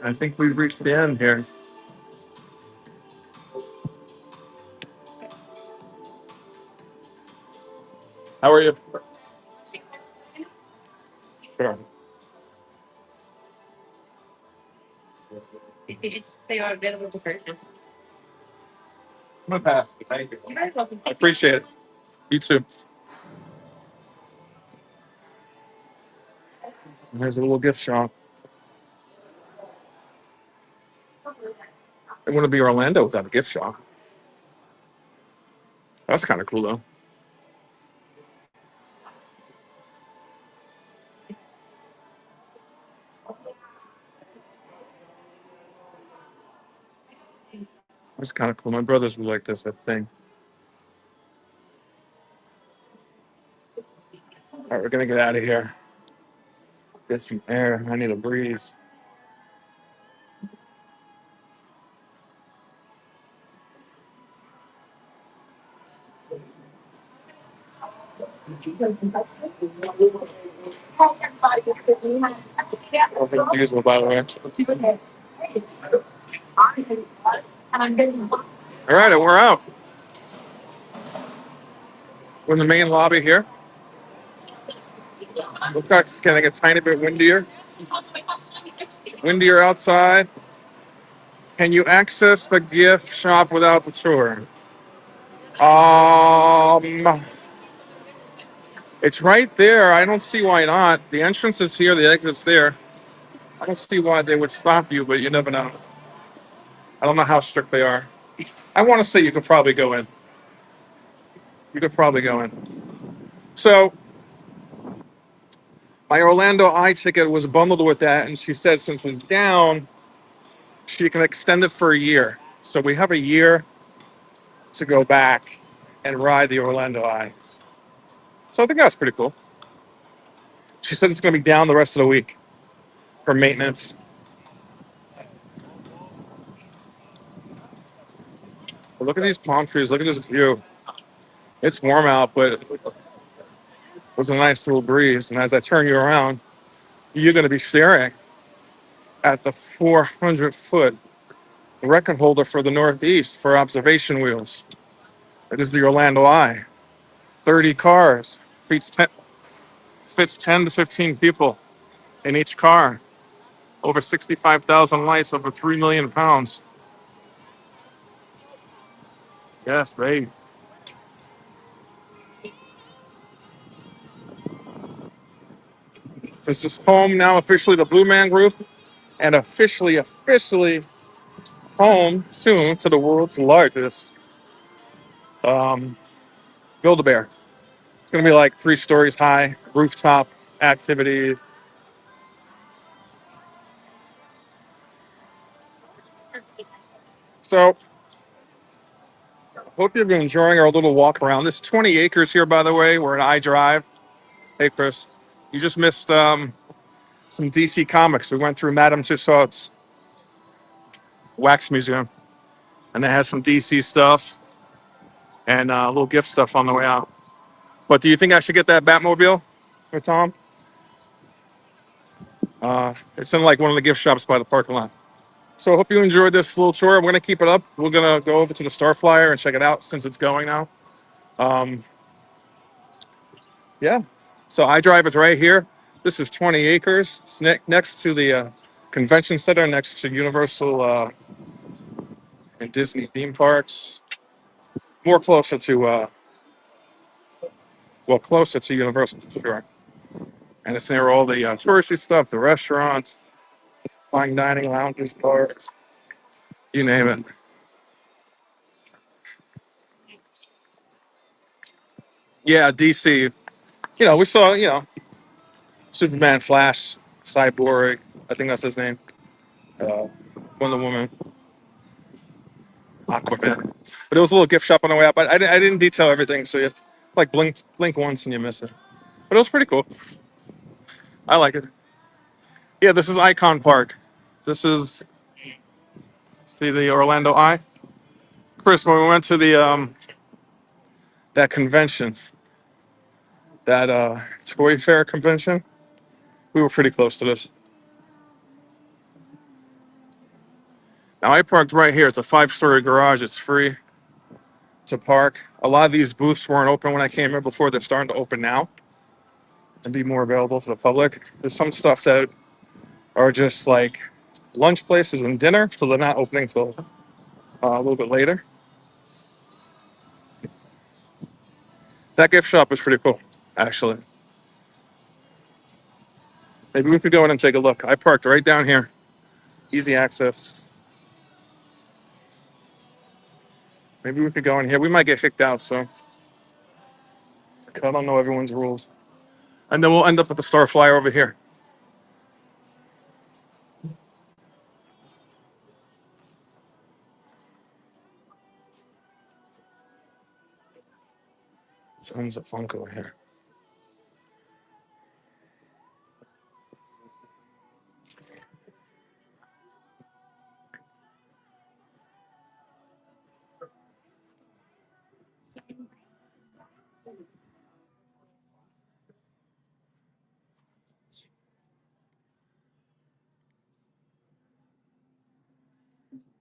I think we've reached the end here. How are you? Sure. I'm gonna pass. Thank you. I appreciate it. You too. There's a little gift shop. I want to be Orlando without a gift shop. That's kind of cool though. That's kind of cool. My brothers would like this, I think. All right, we're gonna get out of here. Get some air. I need a breeze. Over diesel, by the way. All right, we're out. We're in the main lobby here. Looks like it's getting a tiny bit windier. Windier outside. Can you access the gift shop without the tour? Um, it's right there. I don't see why not. The entrance is here. The exit's there. I don't see why they would stop you, but you never know. I don't know how strict they are. I want to say you could probably go in. You could probably go in. So my Orlando Eye ticket was bundled with that, and she said since it's down, she can extend it for a year. So we have a year to go back and ride the Orlando Eye. So I think that's pretty cool. She said it's going to be down the rest of the week for maintenance. But look at these palm trees. Look at this view. It's warm out, but it was a nice little breeze. And as I turn you around, you're going to be staring at the 400-foot record holder for the Northeast for observation wheels. It is the Orlando Eye. 30 cars. Fits 10 to 15 people in each car. Over 65,000 lights, over 3 million pounds. Yes, babe. This is home now officially to Blue Man Group and officially home soon to the world's largest Build-A-Bear. It's going to be like 3 stories high, rooftop activities. So, hope you've been enjoying our little walk around. This is 20 acres here, by the way. We're in iDrive. Hey, Chris, you just missed some DC comics. We went through Madame Tussauds Wax Museum, and they had some DC stuff and a little gift stuff on the way out. But do you think I should get that Batmobile for Tom? It's in like one of the gift shops by the parking lot. So I hope you enjoyed this little tour. I'm going to keep it up. We're going to go over to the Star Flyer and check it out since it's going now. Um, yeah. So iDrive is right here. This is 20 acres. It's next to the convention center, next to Universal and Disney theme parks. More closer to, closer to Universal for sure. And it's near all the touristy stuff, the restaurants, fine dining, lounges, bars, you name it. Yeah, DC. We saw, Superman, Flash, Cyborg. I think that's his name. Uh, Wonder Woman, Aquaman. But it was a little gift shop on the way out. But I didn't detail everything, so you have to like blink once and you miss it. But it was pretty cool. I like it. Yeah, this is Icon Park. This is see the Orlando Eye. Chris, when we went to the that convention, that toy fair convention, we were pretty close to this. Now I parked right here. It's a 5-story garage. It's free to park. A lot of these booths weren't open when I came here before. They're starting to open now and be more available to the public. There's some stuff that are just like lunch places and dinner, so they're not opening till a little bit later. That gift shop is pretty cool, actually. Maybe we could go in and take a look. I parked right down here. Easy access. Maybe we could go in here. We might get kicked out, so I don't know everyone's rules. And then we'll end up at the Star Flyer over here. Tons of funk over here.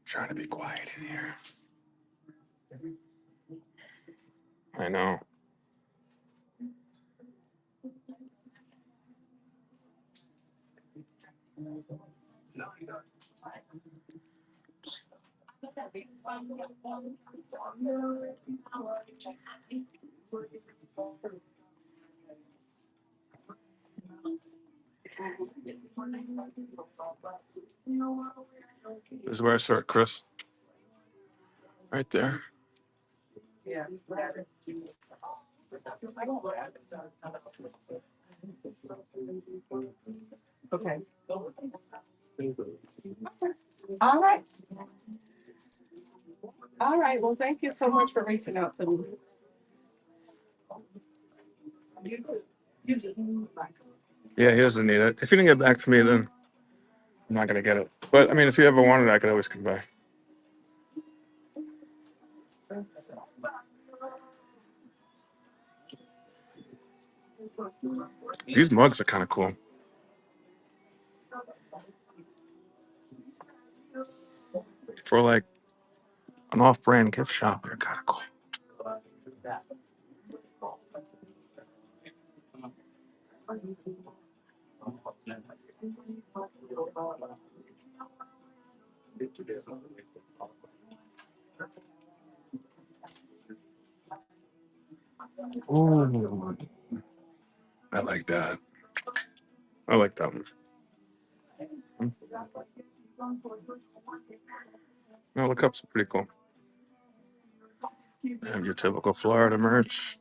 Trying to be quiet in here. I know. This is where I start, Chris. Right there. All right. All right. Well, thank you so much for reaching out to me. Yeah, he doesn't need it. If he didn't get back to me, then I'm not gonna get it. But I mean, if you ever wanted it, I could always come back. These mugs are kind of cool. For like an off-brand gift shop, they're kind of cool. Ooh, I like that. I like that one. Oh, the cups are pretty cool. Have your typical Florida merch.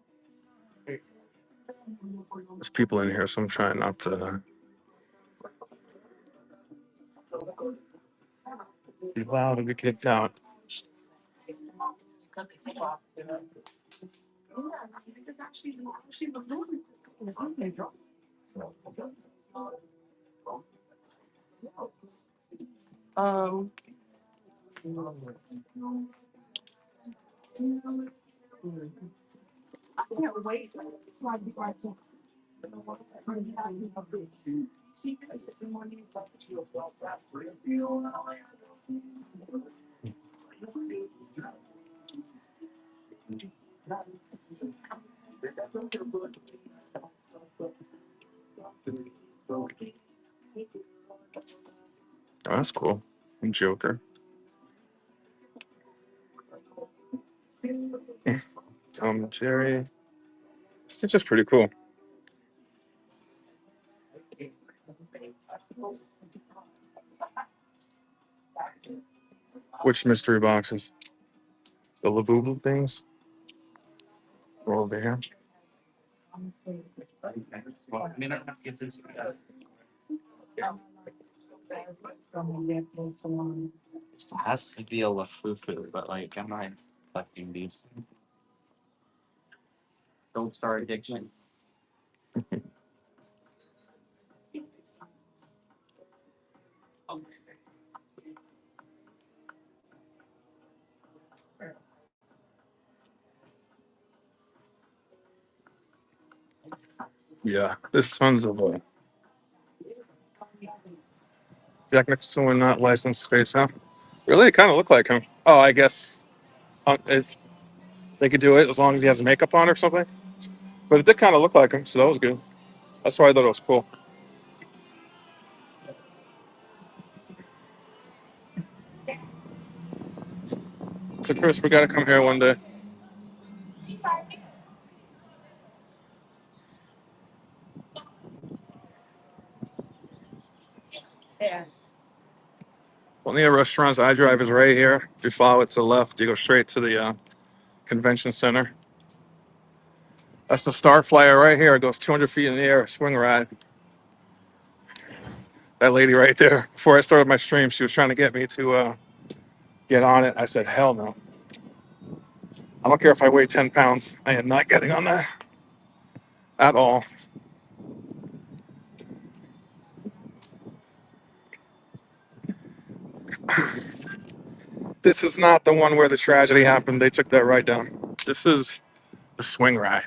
There's people in here, so I'm trying not to be loud and get kicked out. Um, I can't wait. It's like Oh, that's cool. Joker. Tom and Jerry. It's just pretty cool. Which mystery boxes? The Labubu things? Are over here. Has to be a Lafufu, but like I'm not collecting these. Don't start addiction. Yeah, there's tons of Jack Nicholson not licensed face, huh? Really, it kind of looked like him. Oh, I guess it's, they could do it as long as he has makeup on or something. But it did kind of look like him, so that was good. That's why I thought it was cool. So, Chris, we got to come here one day. Plenty of restaurants. iDrive is right here. If you follow it to the left, you go straight to the convention center. That's the Star Flyer right here. It goes 200 feet in the air, swing ride. That lady right there, before I started my stream, she was trying to get me to get on it. I said, hell no. I don't care if I weigh 10 pounds. I am not getting on that at all. This is not the one where the tragedy happened. They took that ride down. This is the swing ride.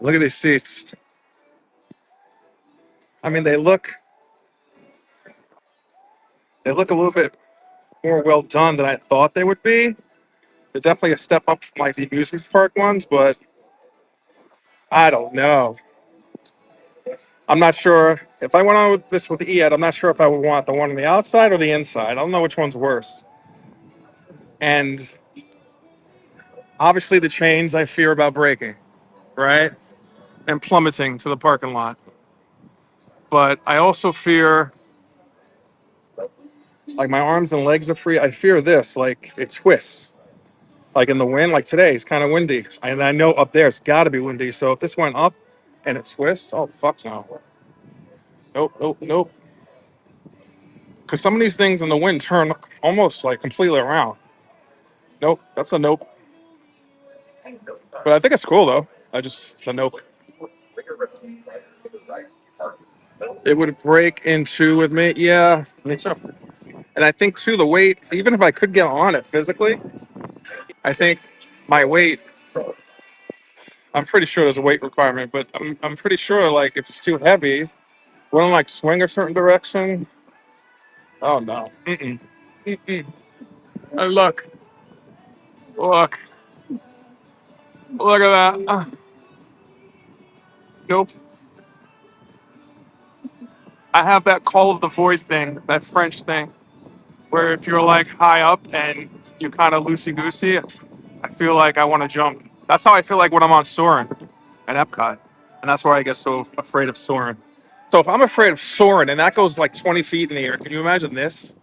Look at these seats. I mean, they look a little bit more well done than I thought they would be. They're definitely a step up from like the amusement park ones, but I don't know. I'm not sure if I went on with this with the EAD. I'm not sure if I would want the one on the outside or the inside. I don't know which one's worse. And obviously, the chains I fear about breaking, right, and plummeting to the parking lot. But I also fear like my arms and legs are free. I fear this, like it twists, like in the wind. Like today, it's kind of windy, and I know up there it's got to be windy. So if this went up and it twists, oh fuck no, nope, nope, nope. Because some of these things in the wind turn almost like completely around. Nope, that's a nope. But I think it's cool though. It's a nope. It would break in two with me. Yeah, me too. And I think too the weight. Even if I could get on it physically, I think my weight. I'm pretty sure there's a weight requirement, but I'm pretty sure like if it's too heavy, wouldn't like swing a certain direction. Oh no. Mm-mm. Mm-mm. Look, look, look at that. Nope. I have that call of the void thing, that French thing, where if you're like high up and you kind of loosey goosey, I feel like I want to jump. That's how I feel like when I'm on soaring at Epcot, and that's why I get so afraid of soaring. So if I'm afraid of soaring and that goes like 20 feet in the air, can you imagine this?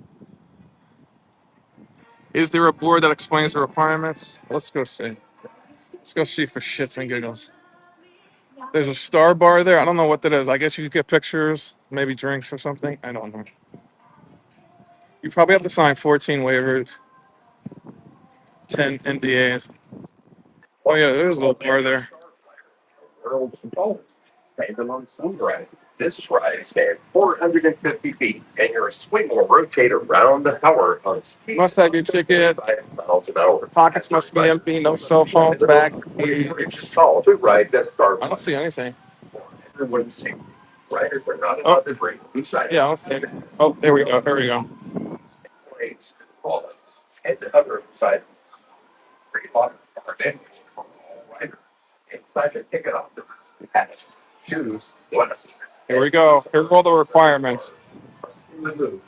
Is there a board that explains the requirements? Let's go see. Let's go see for shits and giggles. There's a star bar there. I don't know what that is. I guess you could get pictures, maybe drinks or something. I don't know. You probably have to sign 14 waivers, 10 NDAs. Oh yeah, there's a little bar there. This ride stands 450 feet, and your swing will rotate around the tower on speed Must have your ticket. 5 miles an hour. Pockets must be empty. No cell phones back. It's solid to ride that star. I don't see anything. Everyone's safety. Riders are not Oh, allowed to drink inside. yeah, I don't see it. Oh, there we go. There we go. Planes, walls, and the other side. Free water are damaged for all riders. Inside the ticket office, hats, shoes, glasses. Here we go. Here are all the requirements.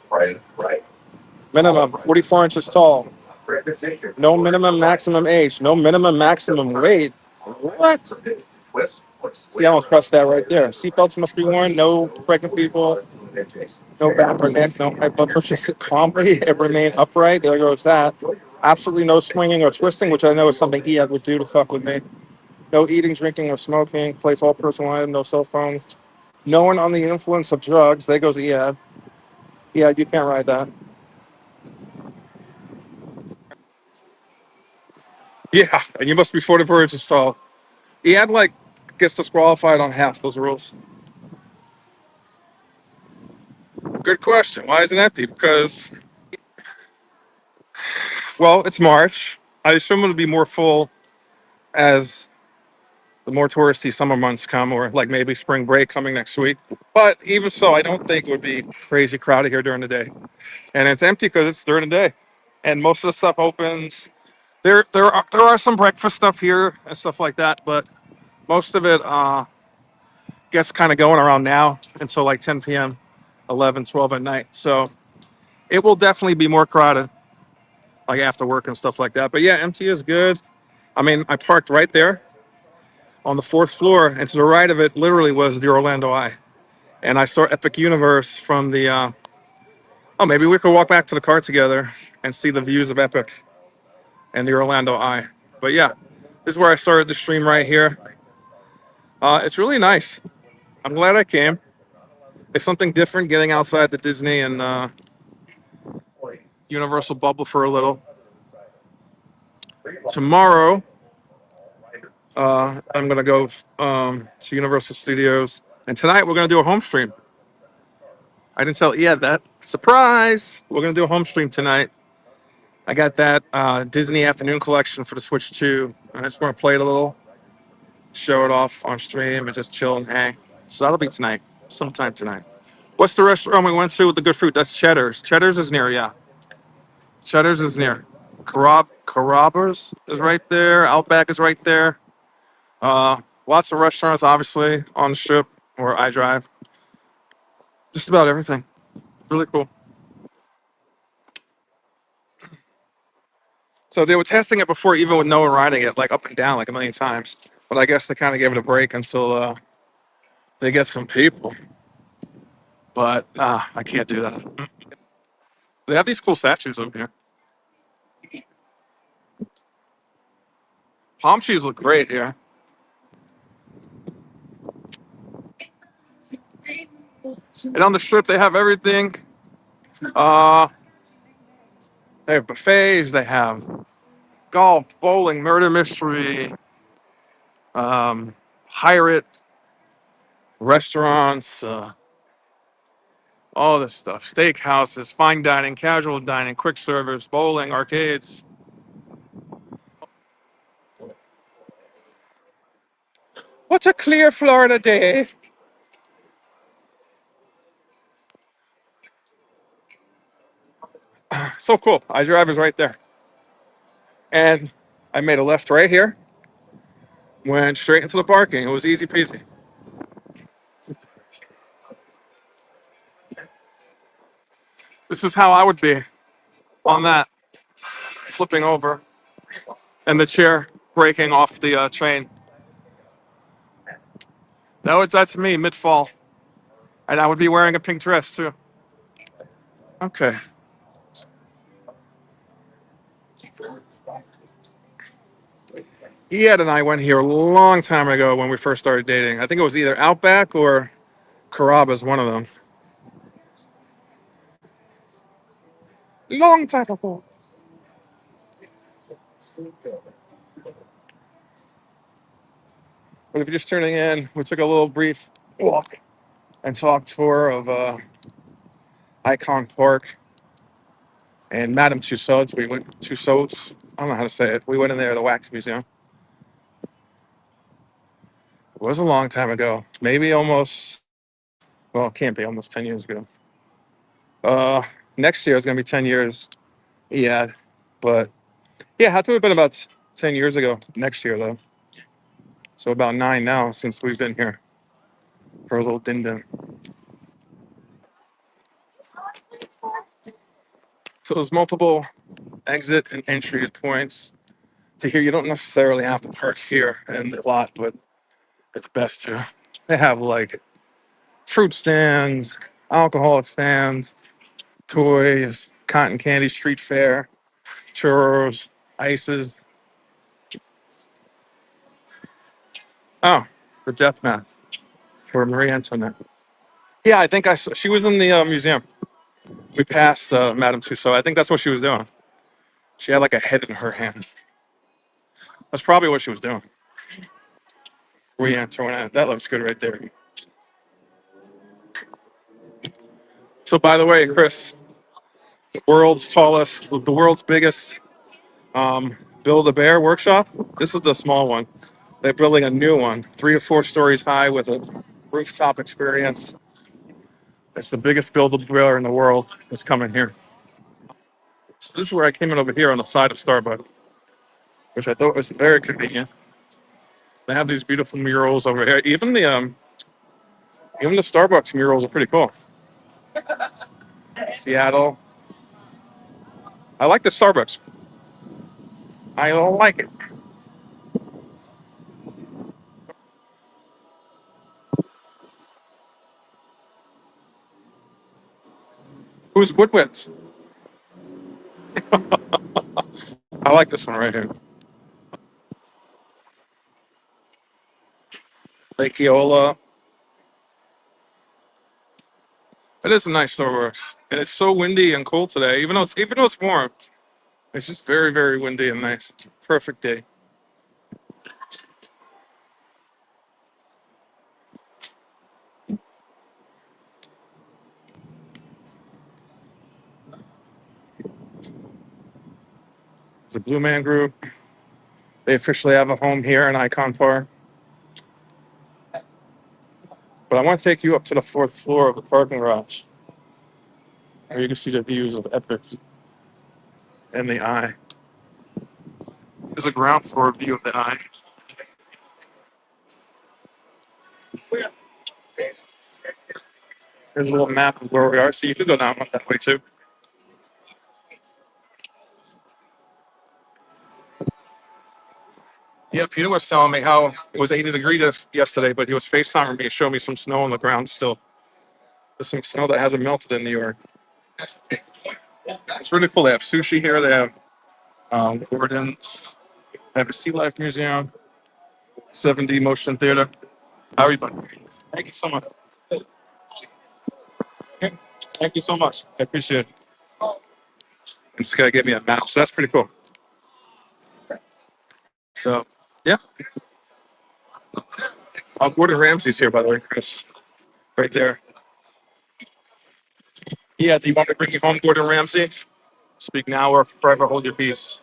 Right. Minimum 44 inches tall. No minimum maximum age. No minimum maximum weight. What? See, I don't trust that right there. Seatbelts must be worn. No pregnant people. No back or neck. No high blood pressure. Sit calmly and remain upright. There goes that. Absolutely no swinging or twisting, which I know is something he would do to fuck with me. No eating, drinking, or smoking. Place all personal items. No cell phones. No one on the influence of drugs. There goes Ed. Yeah, you can't ride that. Yeah, and you must be 44 inches tall. Ed like gets disqualified on half those rules. Good question. Why is it empty? Because, well, it's March. I assume it'll be more full as the more touristy summer months come, or like maybe spring break coming next week. But even so, I don't think it would be crazy crowded here during the day. And it's empty because it's during the day, and most of the stuff opens. There are some breakfast stuff here and stuff like that, but most of it gets kind of going around now until like 10 p.m., 11, 12 at night. So it will definitely be more crowded, like after work and stuff like that. But yeah, empty is good. I mean, I parked right there on the fourth floor, and to the right of it literally was the Orlando Eye. And I saw Epic Universe from the. Oh, maybe we could walk back to the car together and see the views of Epic and the Orlando Eye. But yeah, this is where I started the stream right here. It's really nice. I'm glad I came. It's something different getting outside the Disney and Universal bubble for a little. Tomorrow, I'm gonna go to Universal Studios, and tonight we're gonna do a home stream. I didn't tell Ed that. Surprise! We're gonna do a home stream tonight. I got that Disney Afternoon Collection for the Switch 2. I just want to play it a little, show it off on stream, and just chill and hang. So that'll be tonight, sometime tonight. What's the restaurant we went to with the good food? That's Cheddar's. Cheddar's is near, yeah. Cheddar's is near. Carrabba's is right there. Outback is right there. Lots of restaurants, obviously, on the strip where I drive. Just about everything. Really cool. So they were testing it before, even with no one riding it, like up and down, like a million times. But I guess they kind of gave it a break until they get some people. But I can't do that. They have these cool statues over here. Palm trees look great here. And on the strip, they have everything. Uh, they have buffets. They have golf, bowling, murder mystery, Pirate restaurants, all this stuff. Steakhouses, fine dining, casual dining, quick service, bowling, arcades. What a clear Florida day. So cool. iDrive is right there. And I made a left right here, went straight into the parking. It was easy peasy. This is how I would be on that, flipping over, and the chair breaking off the train. That's me mid fall, and I would be wearing a pink dress too. Okay. Ed and I went here a long time ago when we first started dating. I think it was either Outback or Carrabba's, one of them. Long time ago. But if you're just tuning in, we took a little brief walk and talk tour of Icon Park and Madame Tussauds. We went Tussauds. I don't know how to say it. We went in there, the wax museum. It was a long time ago. Maybe almost. Well, it can't be almost 10 years ago. Uh, Next year is gonna be 10 years. Yeah, but yeah, it had to have been about 10 years ago. Next year though, so about nine now since we've been here for a little din din. So there's multiple exit and entry points to here. You don't necessarily have to park here in the lot, but it's best to. They have like fruit stands, alcoholic stands, toys, cotton candy, street fair, churros, ices. Oh, the death mask for Marie Antoinette. Yeah, I think she was in the museum. We passed Madame Tussauds. I think that's what she was doing. She had like a head in her hand. That's probably what she was doing. Marie Antoinette. That looks good right there. So, by the way, Chris, the world's tallest, the world's biggest Build-A-Bear workshop. This is the small one. They're building a new one, 3 to 4 stories high with a rooftop experience. It's the biggest Build-A-Bear in the world. It's coming here. So this is where I came in over here on the side of Starbucks, which I thought was very convenient. They have these beautiful murals over here. Even the Starbucks murals are pretty cool. Seattle. I like the Starbucks. I like it. Who's Woodwitz? I like this one right here. Lake Eola. It is a nice Starbucks, and it's so windy and cool today. Even though it's warm, it's just very very windy and nice. Perfect day. It's the Blue Man Group. They officially have a home here in Icon Park. But I want to take you up to the fourth floor of the parking garage, where you can see the views of Epic and the Eye. There's a ground floor view of the Eye. There's a little map of where we are, so you can go down that way too. Yeah, Peter was telling me how it was 80 degrees yesterday, but he was FaceTiming me and showing me some snow on the ground still. There's some snow that hasn't melted in New York. It's really cool. They have sushi here. They have Gordon's. They have a Sea Life Museum, 7D Motion Theater. How are you, buddy? Thank you so much. Okay. Thank you so much. I appreciate it. And this guy gave me a map, so that's pretty cool. So, yeah. Gordon Ramsay's here, by the way, Chris. Right there. Yeah, do you want me to bring you home, Gordon Ramsay? Speak now or forever hold your peace.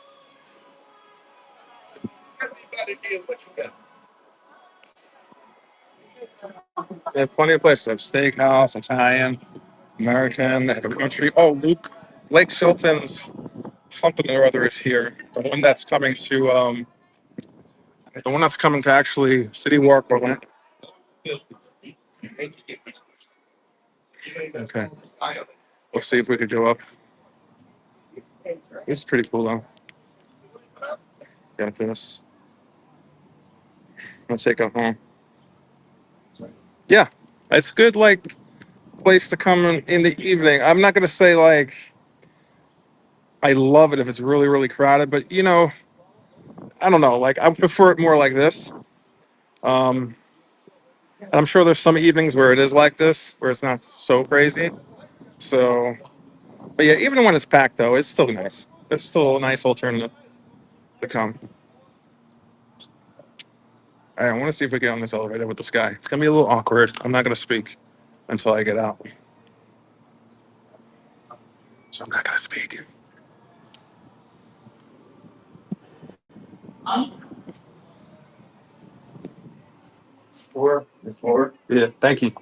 They have plenty of places. They have steakhouse, Italian, American, they have a country. Oh, Luke Lake Shelton's something or other is here. The one that's coming to actually City Walk Orlando. Okay. We'll see if we could go up. This is pretty cool though. Got this. Let's take it home. Yeah. It's good like place to come in the evening. I'm not gonna say like I love it if it's really, really crowded, but I don't know. Like I prefer it more like this. Um, and I'm sure there's some evenings where it is like this, where it's not so crazy. So, but yeah, even when it's packed though, it's still nice. It's still a nice alternative to come. All right, I want to see if we get on this elevator with this guy. It's gonna be a little awkward. I'm not gonna speak until I get out, so I'm not gonna speak. Four. Yeah, thank you.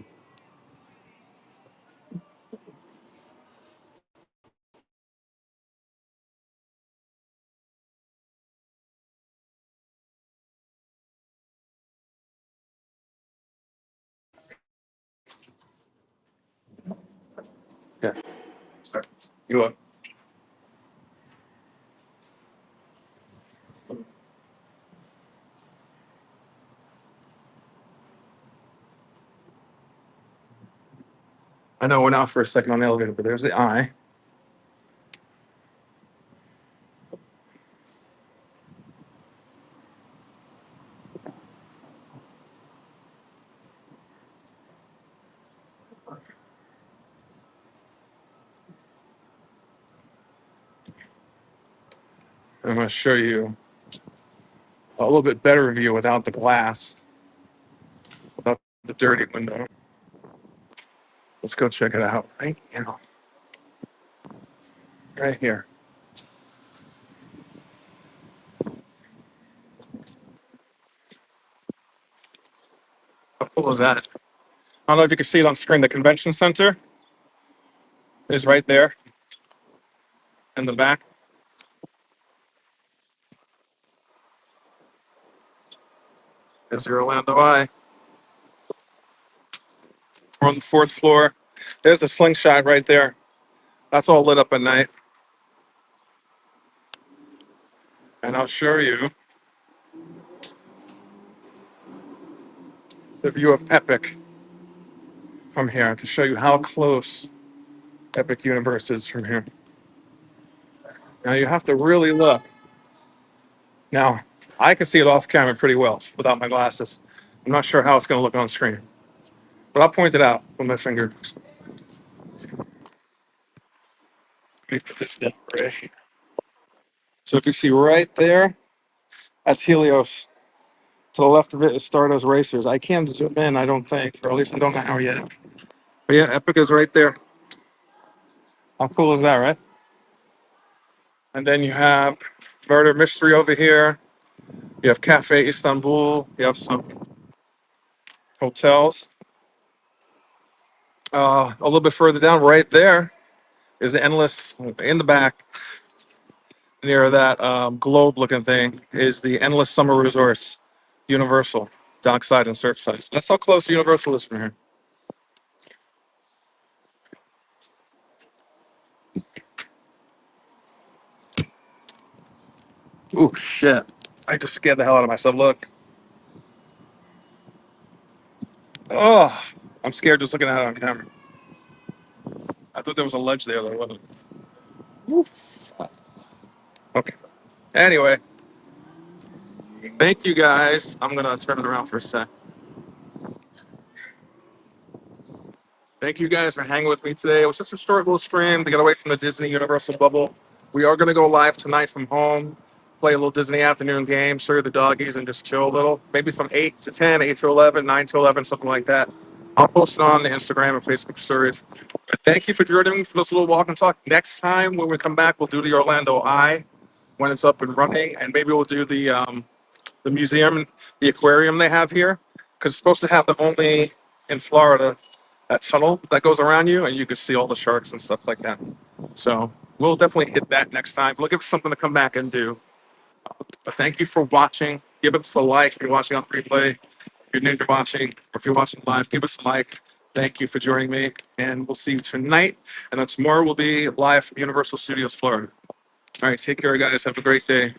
Yeah, sorry. You up? I know we're out for a second on the elevator, but there's the eye. And I'm gonna show you a little bit better view without the glass, without the dirty window. Let's go check it out. Right here. How cool is that? I don't know if you can see it on screen. The convention center is right there in the back. There's your Orlando Eye. We're on the fourth floor. There's the slingshot right there. That's all lit up at night. And I'll show you the view of Epic from here to show you how close Epic Universe is from here. Now you have to really look. Now, I can see it off camera pretty well without my glasses. I'm not sure how it's going to look on screen, but I'll point it out with my finger. Let me put this down right here. So if you see right there, that's Helios. To the left of it is Stardust Racers. I can't zoom in, I don't think, or at least I don't know how yet. But yeah, Epic is right there. How cool is that, right? And then you have Murder Mystery over here. You have Cafe Istanbul. You have some hotels. A little bit further down, right there, is the Endless. In the back, near that globe-looking thing, is the Endless Summer Resorts, Universal, dockside and surfside. So that's how close Universal is from here. Ooh, shit! I just scared the hell out of myself. Look. Oh, I'm scared just looking at it on camera. I thought there was a ledge there. There wasn't. Oof. Okay. Anyway, thank you guys. I'm gonna turn it around for a sec. Thank you guys for hanging with me today. It was just a short little stream to get away from the Disney Universal bubble. We are gonna go live tonight from home. play a little Disney afternoon game, show you the doggies, and just chill a little. Maybe from 8 to 10, 8 to 11, 9 to 11, something like that. I'll post it on the Instagram and Facebook stories. But thank you for joining me for this little walk and talk. Next time when we come back, we'll do the Orlando Eye when it's up and running, and maybe we'll do the museum, the aquarium they have here, because it's supposed to have the only in Florida that tunnel that goes around you, and you can see all the sharks and stuff like that. So we'll definitely hit that next time. We'll give us something to come back and do. But thank you for watching. Give us a like if you're watching on replay. If you're new to watching, or if you're watching live, give us a like. Thank you for joining me, and we'll see you tonight. And then tomorrow we'll be live from Universal Studios Florida. All right, take care, guys. Have a great day.